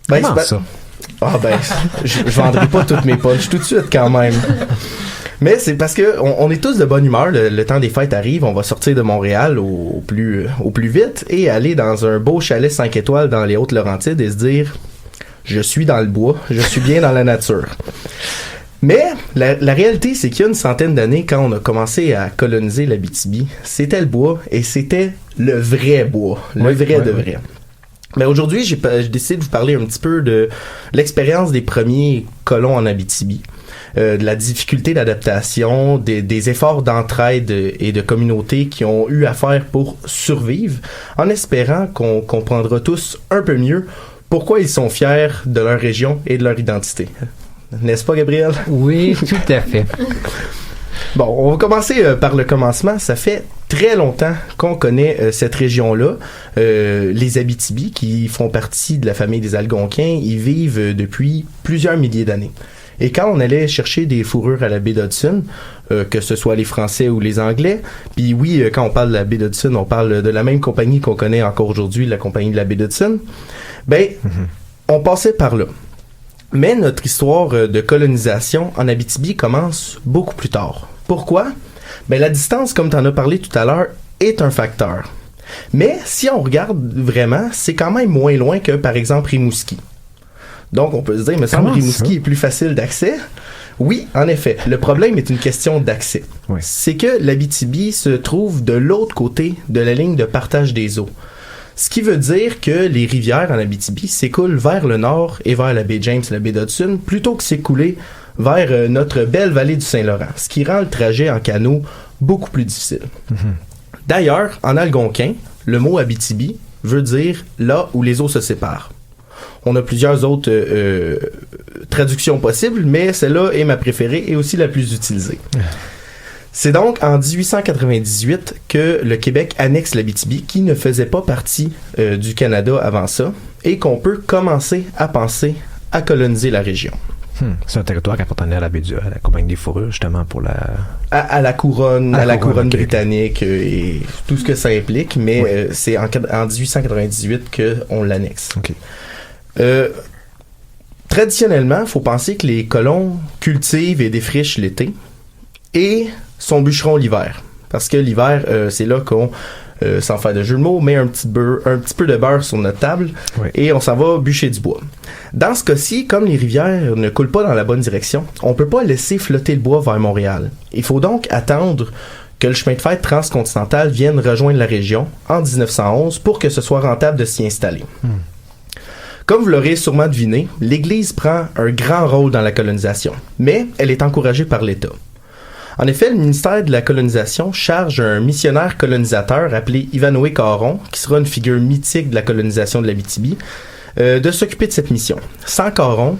comment ça? Ah ben, je vendrai pas toutes mes punches tout de suite quand même. Mais c'est parce que on est tous de bonne humeur. Le temps des fêtes arrive, on va sortir de Montréal au plus vite et aller dans un beau chalet 5 étoiles dans les Hautes-Laurentides et se dire je suis dans le bois, je suis bien dans la nature. Mais la réalité, c'est qu'il y a une centaine d'années, quand on a commencé à coloniser l'Abitibi, c'était le bois et c'était le vrai bois, le vrai de vrai. Mais aujourd'hui, j'ai décidé de vous parler un petit peu de l'expérience des premiers colons en Abitibi. De la difficulté d'adaptation, des efforts d'entraide et de communauté qui ont eu à faire pour survivre, en espérant qu'on comprendra tous un peu mieux pourquoi ils sont fiers de leur région et de leur identité. N'est-ce pas, Gabriel? Oui, tout à fait. Bon, on va commencer par le commencement. Ça fait très longtemps qu'on connaît cette région-là. Les Abitibi, qui font partie de la famille des Algonquins, ils vivent depuis plusieurs milliers d'années. Et quand on allait chercher des fourrures à la baie d'Hudson, que ce soit les Français ou les Anglais, puis oui, quand on parle de la baie d'Hudson, on parle de la même compagnie qu'on connaît encore aujourd'hui, la compagnie de la baie d'Hudson, on passait par là. Mais notre histoire de colonisation en Abitibi commence beaucoup plus tard. Pourquoi? La distance, comme tu en as parlé tout à l'heure, est un facteur. Mais si on regarde vraiment, c'est quand même moins loin que, par exemple, Rimouski. Donc, on peut se dire, il me semble que Rimouski est plus facile d'accès. Oui, en effet. Le problème est une question d'accès. C'est que l'Abitibi se trouve de l'autre côté de la ligne de partage des eaux. Ce qui veut dire que les rivières en Abitibi s'écoulent vers le nord et vers la baie James et la baie d'Hudson plutôt que s'écouler vers notre belle vallée du Saint-Laurent, ce qui rend le trajet en canot beaucoup plus difficile. D'ailleurs, en algonquin, le mot Abitibi veut dire là où les eaux se séparent. On a plusieurs autres traductions possibles, mais celle-là est ma préférée et aussi la plus utilisée. C'est donc en 1898 que le Québec annexe l'Abitibi, qui ne faisait pas partie du Canada avant ça, et qu'on peut commencer à penser à coloniser la région. C'est un territoire qui appartenait à la compagnie des fourrures, justement, pour la... À la couronne, à la couronne okay, britannique et tout ce que ça implique, mais c'est en 1898 qu'on l'annexe. Okay. Traditionnellement, il faut penser que les colons cultivent et défrichent l'été et sont bûcherons l'hiver. Parce que l'hiver, c'est là qu'on, sans faire de jeu de mots, met un petit peu de beurre sur notre table et on s'en va bûcher du bois. Dans ce cas-ci, comme les rivières ne coulent pas dans la bonne direction, on peut pas laisser flotter le bois vers Montréal. Il faut donc attendre que le chemin de fer transcontinental vienne rejoindre la région en 1911 pour que ce soit rentable de s'y installer. Comme vous l'aurez sûrement deviné, l'Église prend un grand rôle dans la colonisation, mais elle est encouragée par l'État. En effet, le ministère de la colonisation charge un missionnaire colonisateur appelé Ivanhoe Caron, qui sera une figure mythique de la colonisation de l'Abitibi, de s'occuper de cette mission. Sans Caron,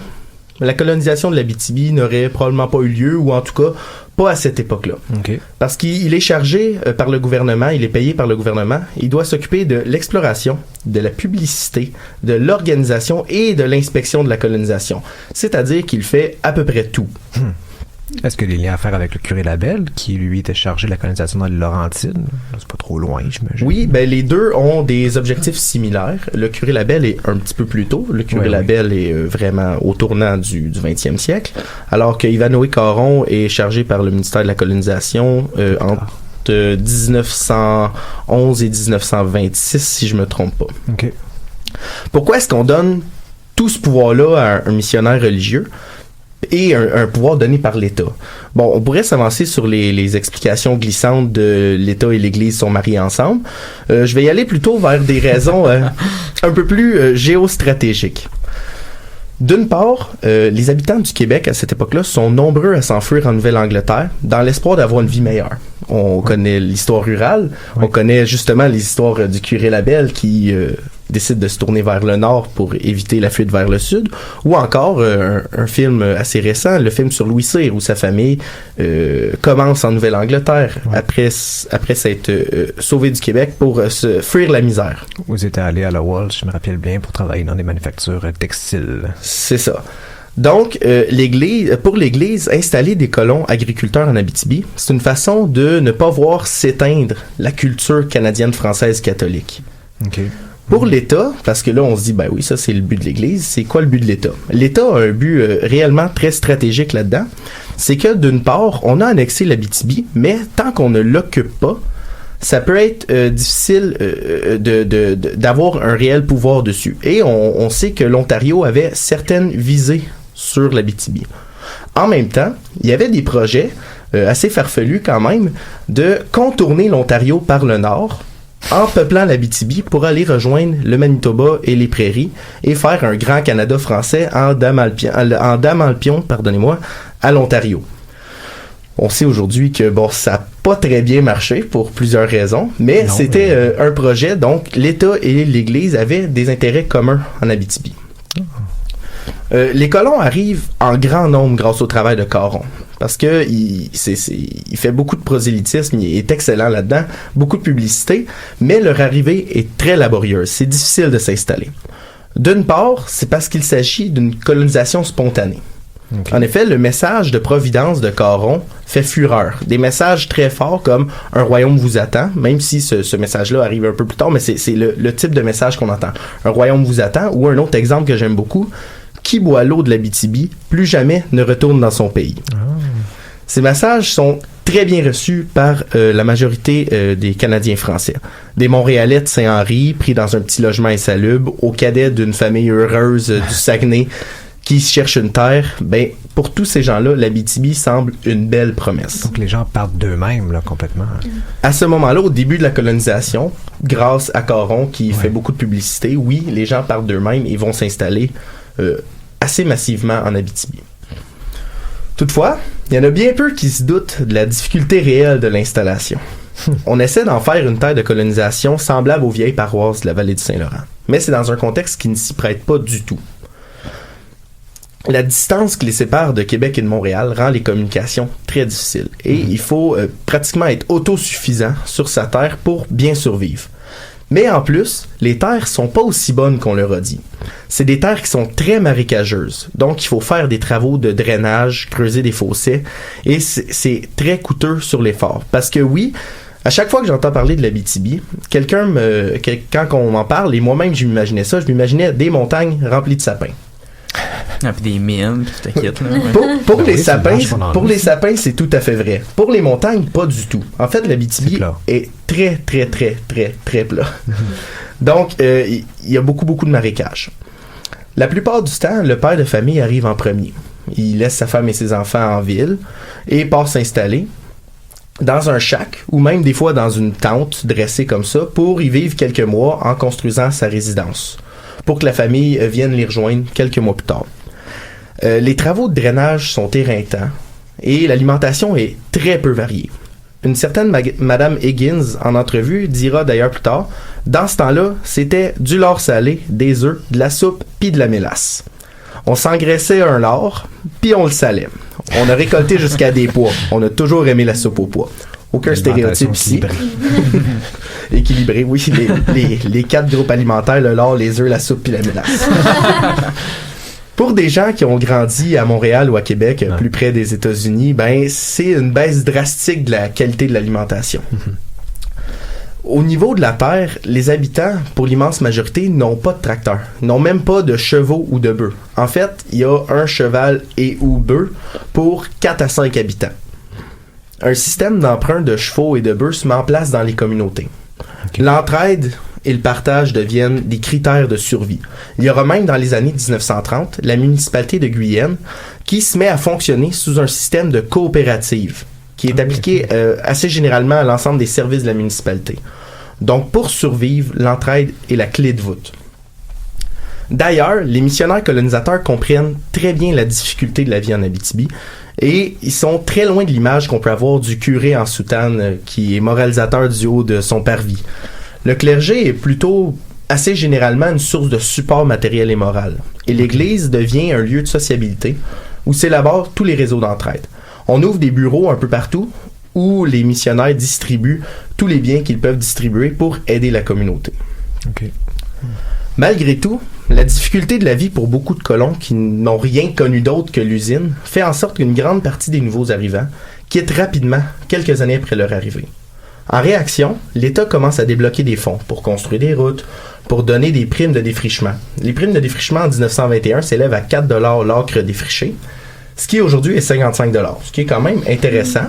la colonisation de l'Abitibi n'aurait probablement pas eu lieu, ou en tout cas pas à cette époque-là. Okay. Parce qu'il est chargé par le gouvernement, il est payé par le gouvernement, il doit s'occuper de l'exploration, de la publicité, de l'organisation et de l'inspection de la colonisation. C'est-à-dire qu'il fait à peu près tout. Est-ce qu'il y a des liens à faire avec le curé Labelle, qui lui était chargé de la colonisation dans les Laurentides? C'est pas trop loin, j'imagine. Oui, ben les deux ont des objectifs similaires. Le curé Labelle est un petit peu plus tôt. Le curé Labelle est vraiment au tournant du 20e siècle, alors que Ivanhoe Caron est chargé par le ministère de la colonisation entre 1911 et 1926, si je me trompe pas. Okay. Pourquoi est-ce qu'on donne tout ce pouvoir-là à un missionnaire religieux? Et un pouvoir donné par l'État. Bon, on pourrait s'avancer sur les explications glissantes de l'État et l'Église sont mariés ensemble. Je vais y aller plutôt vers des raisons un peu plus géostratégiques. D'une part, les habitants du Québec à cette époque-là sont nombreux à s'enfuir en Nouvelle-Angleterre dans l'espoir d'avoir une vie meilleure. On connaît l'histoire rurale, on connaît justement les histoires du curé Labelle qui décide de se tourner vers le nord pour éviter la fuite vers le sud, ou encore un film assez récent, le film sur Louis Cyr, où sa famille commence en Nouvelle-Angleterre après s'être sauvé du Québec pour se fuir la misère. Vous étiez allé à la Walsh, je me rappelle bien, pour travailler dans des manufactures textiles. C'est ça. Donc, pour l'Église, installer des colons agriculteurs en Abitibi, c'est une façon de ne pas voir s'éteindre la culture canadienne-française catholique. Okay. Pour l'État, parce que là, on se dit, ben oui, ça, c'est le but de l'Église. C'est quoi le but de l'État? L'État a un but réellement très stratégique là-dedans. C'est que, d'une part, on a annexé l'Abitibi, mais tant qu'on ne l'occupe pas, ça peut être difficile d'avoir un réel pouvoir dessus. Et on sait que l'Ontario avait certaines visées sur l'Abitibi. En même temps, il y avait des projets assez farfelus quand même de contourner l'Ontario par le nord en peuplant l'Abitibi pour aller rejoindre le Manitoba et les prairies et faire un grand Canada français en damalpion, à l'Ontario. On sait aujourd'hui que ça n'a pas très bien marché pour plusieurs raisons, mais c'était un projet, donc l'État et l'Église avaient des intérêts communs en Abitibi. Les colons arrivent en grand nombre grâce au travail de Caron, parce que il fait beaucoup de prosélytisme, il est excellent là-dedans, beaucoup de publicité, mais leur arrivée est très laborieuse, c'est difficile de s'installer. D'une part, c'est parce qu'il s'agit d'une colonisation spontanée. Okay. En effet, le message de providence de Caron fait fureur. Des messages très forts comme « Un royaume vous attend », même si ce message-là arrive un peu plus tard, mais c'est le type de message qu'on entend. « Un royaume vous attend » ou un autre exemple que j'aime beaucoup, « Qui boit l'eau de l'Abitibi, plus jamais ne retourne dans son pays ». Ces messages sont très bien reçus par la majorité des Canadiens français. Des Montréalais de Saint-Henri, pris dans un petit logement insalubre, aux cadets d'une famille heureuse du Saguenay, qui cherchent une terre, ben pour tous ces gens-là, l'Abitibi semble une belle promesse. Donc les gens partent d'eux-mêmes là complètement. À ce moment-là, au début de la colonisation, grâce à Caron qui fait beaucoup de publicité, oui, les gens partent d'eux-mêmes et vont s'installer assez massivement en Abitibi. Toutefois, il y en a bien peu qui se doutent de la difficulté réelle de l'installation. On essaie d'en faire une terre de colonisation semblable aux vieilles paroisses de la vallée du Saint-Laurent, mais c'est dans un contexte qui ne s'y prête pas du tout. La distance qui les sépare de Québec et de Montréal rend les communications très difficiles et il faut pratiquement être autosuffisant sur sa terre pour bien survivre. Mais en plus, les terres sont pas aussi bonnes qu'on leur a dit. C'est des terres qui sont très marécageuses, donc il faut faire des travaux de drainage, creuser des fossés et c'est très coûteux sur l'effort. Parce que oui, à chaque fois que j'entends parler de l'Abitibi, quand on m'en parle, et moi-même je m'imaginais ça, je m'imaginais des montagnes remplies de sapins. Ah, puis des mines, puis tout t'inquiète, là. Pour les sapins, c'est tout à fait vrai. Pour les montagnes, pas du tout. En fait, l'Abitibi est très, très, très, très, très plat. Donc, il y a beaucoup, beaucoup de marécages. La plupart du temps, le père de famille arrive en premier. Il laisse sa femme et ses enfants en ville et part s'installer dans un shack ou même des fois dans une tente dressée comme ça pour y vivre quelques mois en construisant sa résidence, pour que la famille vienne les rejoindre quelques mois plus tard. Les travaux de drainage sont éreintants et l'alimentation est très peu variée. Une certaine Madame Higgins, en entrevue, dira d'ailleurs plus tard, dans ce temps-là, c'était du lard salé, des œufs, de la soupe puis de la mélasse. On s'engraissait un lard, puis on le salait. On a récolté jusqu'à des pois. On a toujours aimé la soupe aux pois. Aucun stéréotype ici. Équilibré, oui. Les 4 groupes alimentaires, le lard, les œufs, la soupe puis la mélasse. Pour des gens qui ont grandi à Montréal ou à Québec, plus près des États-Unis, ben c'est une baisse drastique de la qualité de l'alimentation. Au niveau de la terre, les habitants, pour l'immense majorité, n'ont pas de tracteur, n'ont même pas de chevaux ou de bœufs. En fait, il y a un cheval et ou bœuf pour 4 à 5 habitants. Un système d'emprunt de chevaux et de bœufs se met en place dans les communautés. L'entraide et le partage deviennent des critères de survie. Il y aura même dans les années 1930 la municipalité de Guyenne qui se met à fonctionner sous un système de coopérative qui est appliqué assez généralement à l'ensemble des services de la municipalité. Donc, pour survivre, l'entraide est la clé de voûte. D'ailleurs, les missionnaires colonisateurs comprennent très bien la difficulté de la vie en Abitibi et ils sont très loin de l'image qu'on peut avoir du curé en soutane qui est moralisateur du haut de son parvis. Le clergé est plutôt assez généralement une source de support matériel et moral. Et l'Église devient un lieu de sociabilité où s'élaborent tous les réseaux d'entraide. On ouvre des bureaux un peu partout où les missionnaires distribuent tous les biens qu'ils peuvent distribuer pour aider la communauté. Malgré tout, la difficulté de la vie pour beaucoup de colons qui n'ont rien connu d'autre que l'usine fait en sorte qu'une grande partie des nouveaux arrivants quittent rapidement quelques années après leur arrivée. En réaction, l'État commence à débloquer des fonds pour construire des routes, pour donner des primes de défrichement. Les primes de défrichement en 1921 s'élèvent à 4 $ l'acre défriché, ce qui aujourd'hui est 55 $, ce qui est quand même intéressant.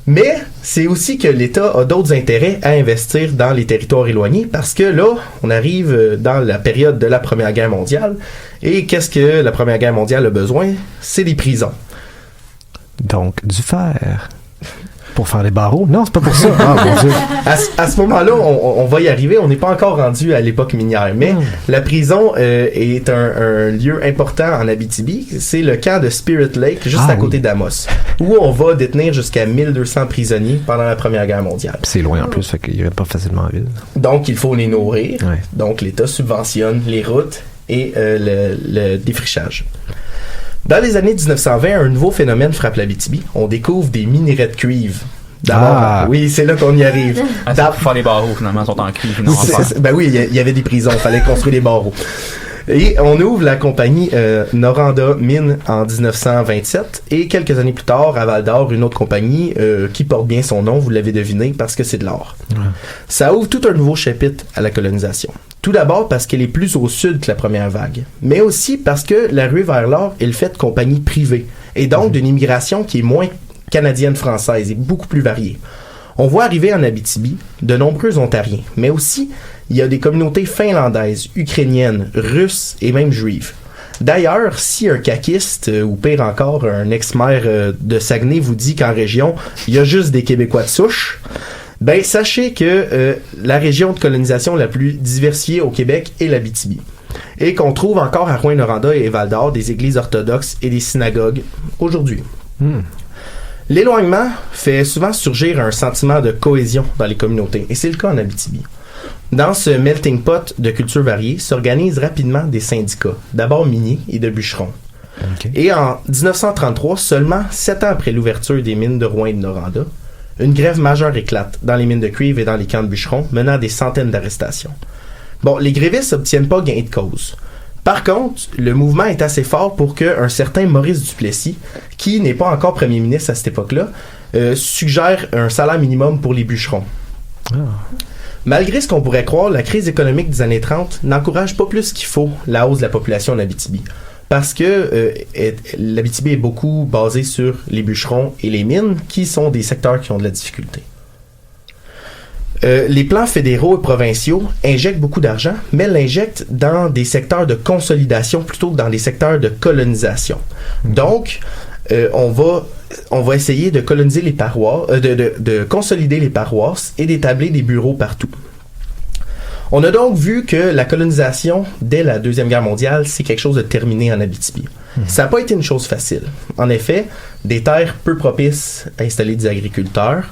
Mais c'est aussi que l'État a d'autres intérêts à investir dans les territoires éloignés parce que là, on arrive dans la période de la Première Guerre mondiale et qu'est-ce que la Première Guerre mondiale a besoin? C'est des prisons. Donc, du fer. Pour faire les barreaux? Non, c'est pas pour ça. Ah, mon Dieu. À ce moment-là, on va y arriver. On n'est pas encore rendu à l'époque minière. Mais la prison est un lieu important en Abitibi. C'est le camp de Spirit Lake, juste à côté d'Amos, où on va détenir jusqu'à 1200 prisonniers pendant la Première Guerre mondiale. C'est loin en plus, fait qu'ils iraient pas facilement en ville. Donc, il faut les nourrir. Ouais. Donc, l'État subventionne les routes et le défrichage. Dans les années 1920, un nouveau phénomène frappe l'Abitibi. On découvre des minerais de cuivre. Oui, c'est là qu'on y arrive. Pour faire les barreaux, finalement, sont en cuivre. Ben oui, il y avait des prisons, il fallait construire des barreaux. Et on ouvre la compagnie Noranda Mine en 1927 et quelques années plus tard, à Val-d'Or, une autre compagnie qui porte bien son nom, vous l'avez deviné, parce que c'est de l'or. Ouais. Ça ouvre tout un nouveau chapitre à la colonisation. Tout d'abord parce qu'elle est plus au sud que la première vague, mais aussi parce que la ruée vers l'or est le fait de compagnies privées et donc d'une immigration qui est moins canadienne-française et beaucoup plus variée. On voit arriver en Abitibi de nombreux Ontariens, mais aussi il y a des communautés finlandaises, ukrainiennes, russes et même juives. D'ailleurs, si un caquiste, ou pire encore, un ex-maire de Saguenay vous dit qu'en région, il y a juste des Québécois de souche, ben sachez que la région de colonisation la plus diversifiée au Québec est l'Abitibi. Et qu'on trouve encore à Rouyn-Noranda et Val-d'Or des églises orthodoxes et des synagogues aujourd'hui. L'éloignement fait souvent surgir un sentiment de cohésion dans les communautés, et c'est le cas en Abitibi. Dans ce melting pot de cultures variées s'organisent rapidement des syndicats, d'abord miniers et de bûcherons. Okay. Et en 1933, seulement 7 ans après l'ouverture des mines de Rouyn et de Noranda, une grève majeure éclate dans les mines de cuivre et dans les camps de bûcherons, menant à des centaines d'arrestations. Bon, les grévistes n'obtiennent pas gain de cause. Par contre, le mouvement est assez fort pour qu'un certain Maurice Duplessis, qui n'est pas encore premier ministre à cette époque-là, suggère un salaire minimum pour les bûcherons. Malgré ce qu'on pourrait croire, la crise économique des années 30 n'encourage pas plus qu'il faut la hausse de la population en Abitibi. Parce que l'Abitibi est beaucoup basée sur les bûcherons et les mines, qui sont des secteurs qui ont de la difficulté. Les plans fédéraux et provinciaux injectent beaucoup d'argent, mais l'injectent dans des secteurs de consolidation plutôt que dans des secteurs de colonisation. Donc, on va essayer de coloniser les paroisses, de consolider les paroisses et d'établir des bureaux partout. On a donc vu que la colonisation, dès la Deuxième Guerre mondiale, c'est quelque chose de terminé en Abitibi. Ça n'a pas été une chose facile. En effet, des terres peu propices à installer des agriculteurs,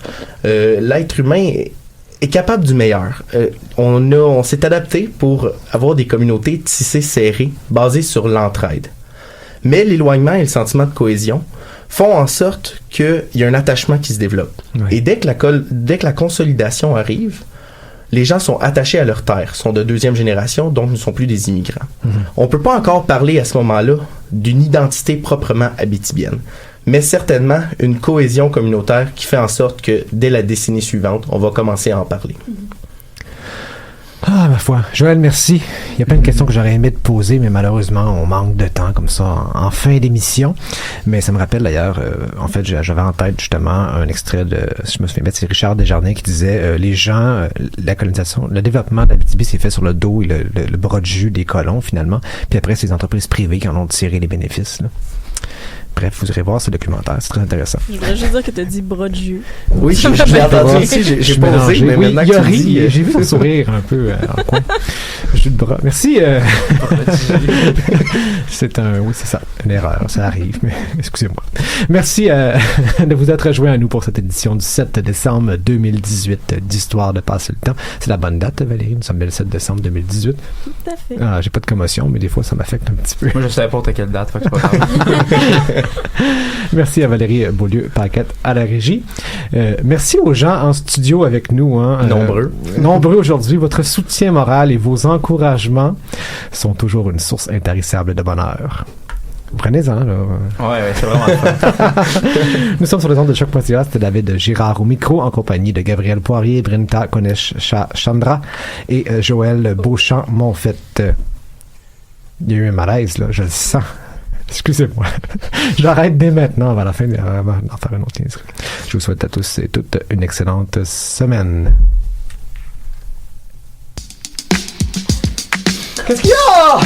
l'être humain est capable du meilleur. On s'est adapté pour avoir des communautés tissées serrées, basées sur l'entraide. Mais l'éloignement et le sentiment de cohésion font en sorte qu'il y a un attachement qui se développe. Oui. Et dès que la consolidation arrive, les gens sont attachés à leur terre, sont de deuxième génération, donc ne sont plus des immigrants. On ne peut pas encore parler à ce moment-là d'une identité proprement abitibienne, mais certainement une cohésion communautaire qui fait en sorte que dès la décennie suivante, on va commencer à en parler. Ah, ma foi. Joël, merci. Il y a plein de questions que j'aurais aimé te poser, mais malheureusement, on manque de temps comme ça en fin d'émission. Mais ça me rappelle d'ailleurs, en fait, j'avais en tête justement un extrait de, si je me souviens bien, c'est Richard Desjardins qui disait les gens, la colonisation, le développement de l'Abitibi s'est fait sur le dos et le bras de jus des colons, finalement. Puis après, c'est les entreprises privées qui en ont tiré les bénéfices, là. Bref, vous irez voir ce documentaire, c'est très intéressant. Je voudrais juste dire que tu as dit bras de jus. Oui, je l'ai entendu aussi, j'ai pas osé, mais oui, maintenant que tu dis... J'ai vu ton sourire un peu en coin. Jus de bras. Merci. Oui, c'est ça, une erreur, ça arrive, mais excusez-moi. Merci de vous être joints à nous pour cette édition du 7 décembre 2018 d'Histoire de passer le temps. C'est la bonne date, Valérie, nous sommes le 7 décembre 2018. Tout à fait. Ah, j'ai pas de commotion, mais des fois, ça m'affecte un petit peu. Moi, je savais pas quelle date, fait que c'est pas grave. Merci à Valérie Beaulieu-Paquette à la régie. Merci aux gens en studio avec nous. Nombreux aujourd'hui. Votre soutien moral et vos encouragements sont toujours une source intarissable de bonheur. Prenez-en, là. Ouais, c'est vraiment fun. Nous sommes sur les ondes de Choc.ca. C'était David Girard au micro, en compagnie de Gabriel Poirier, Brinta Konesh-Chandra et Joël Beauchamp-Monfett. Il y a eu un malaise, là, je le sens. Excusez-moi. J'arrête dès maintenant avant la fin d'en faire une autre niaiserie. Je vous souhaite à tous et toutes une excellente semaine. Qu'est-ce qu'il y a?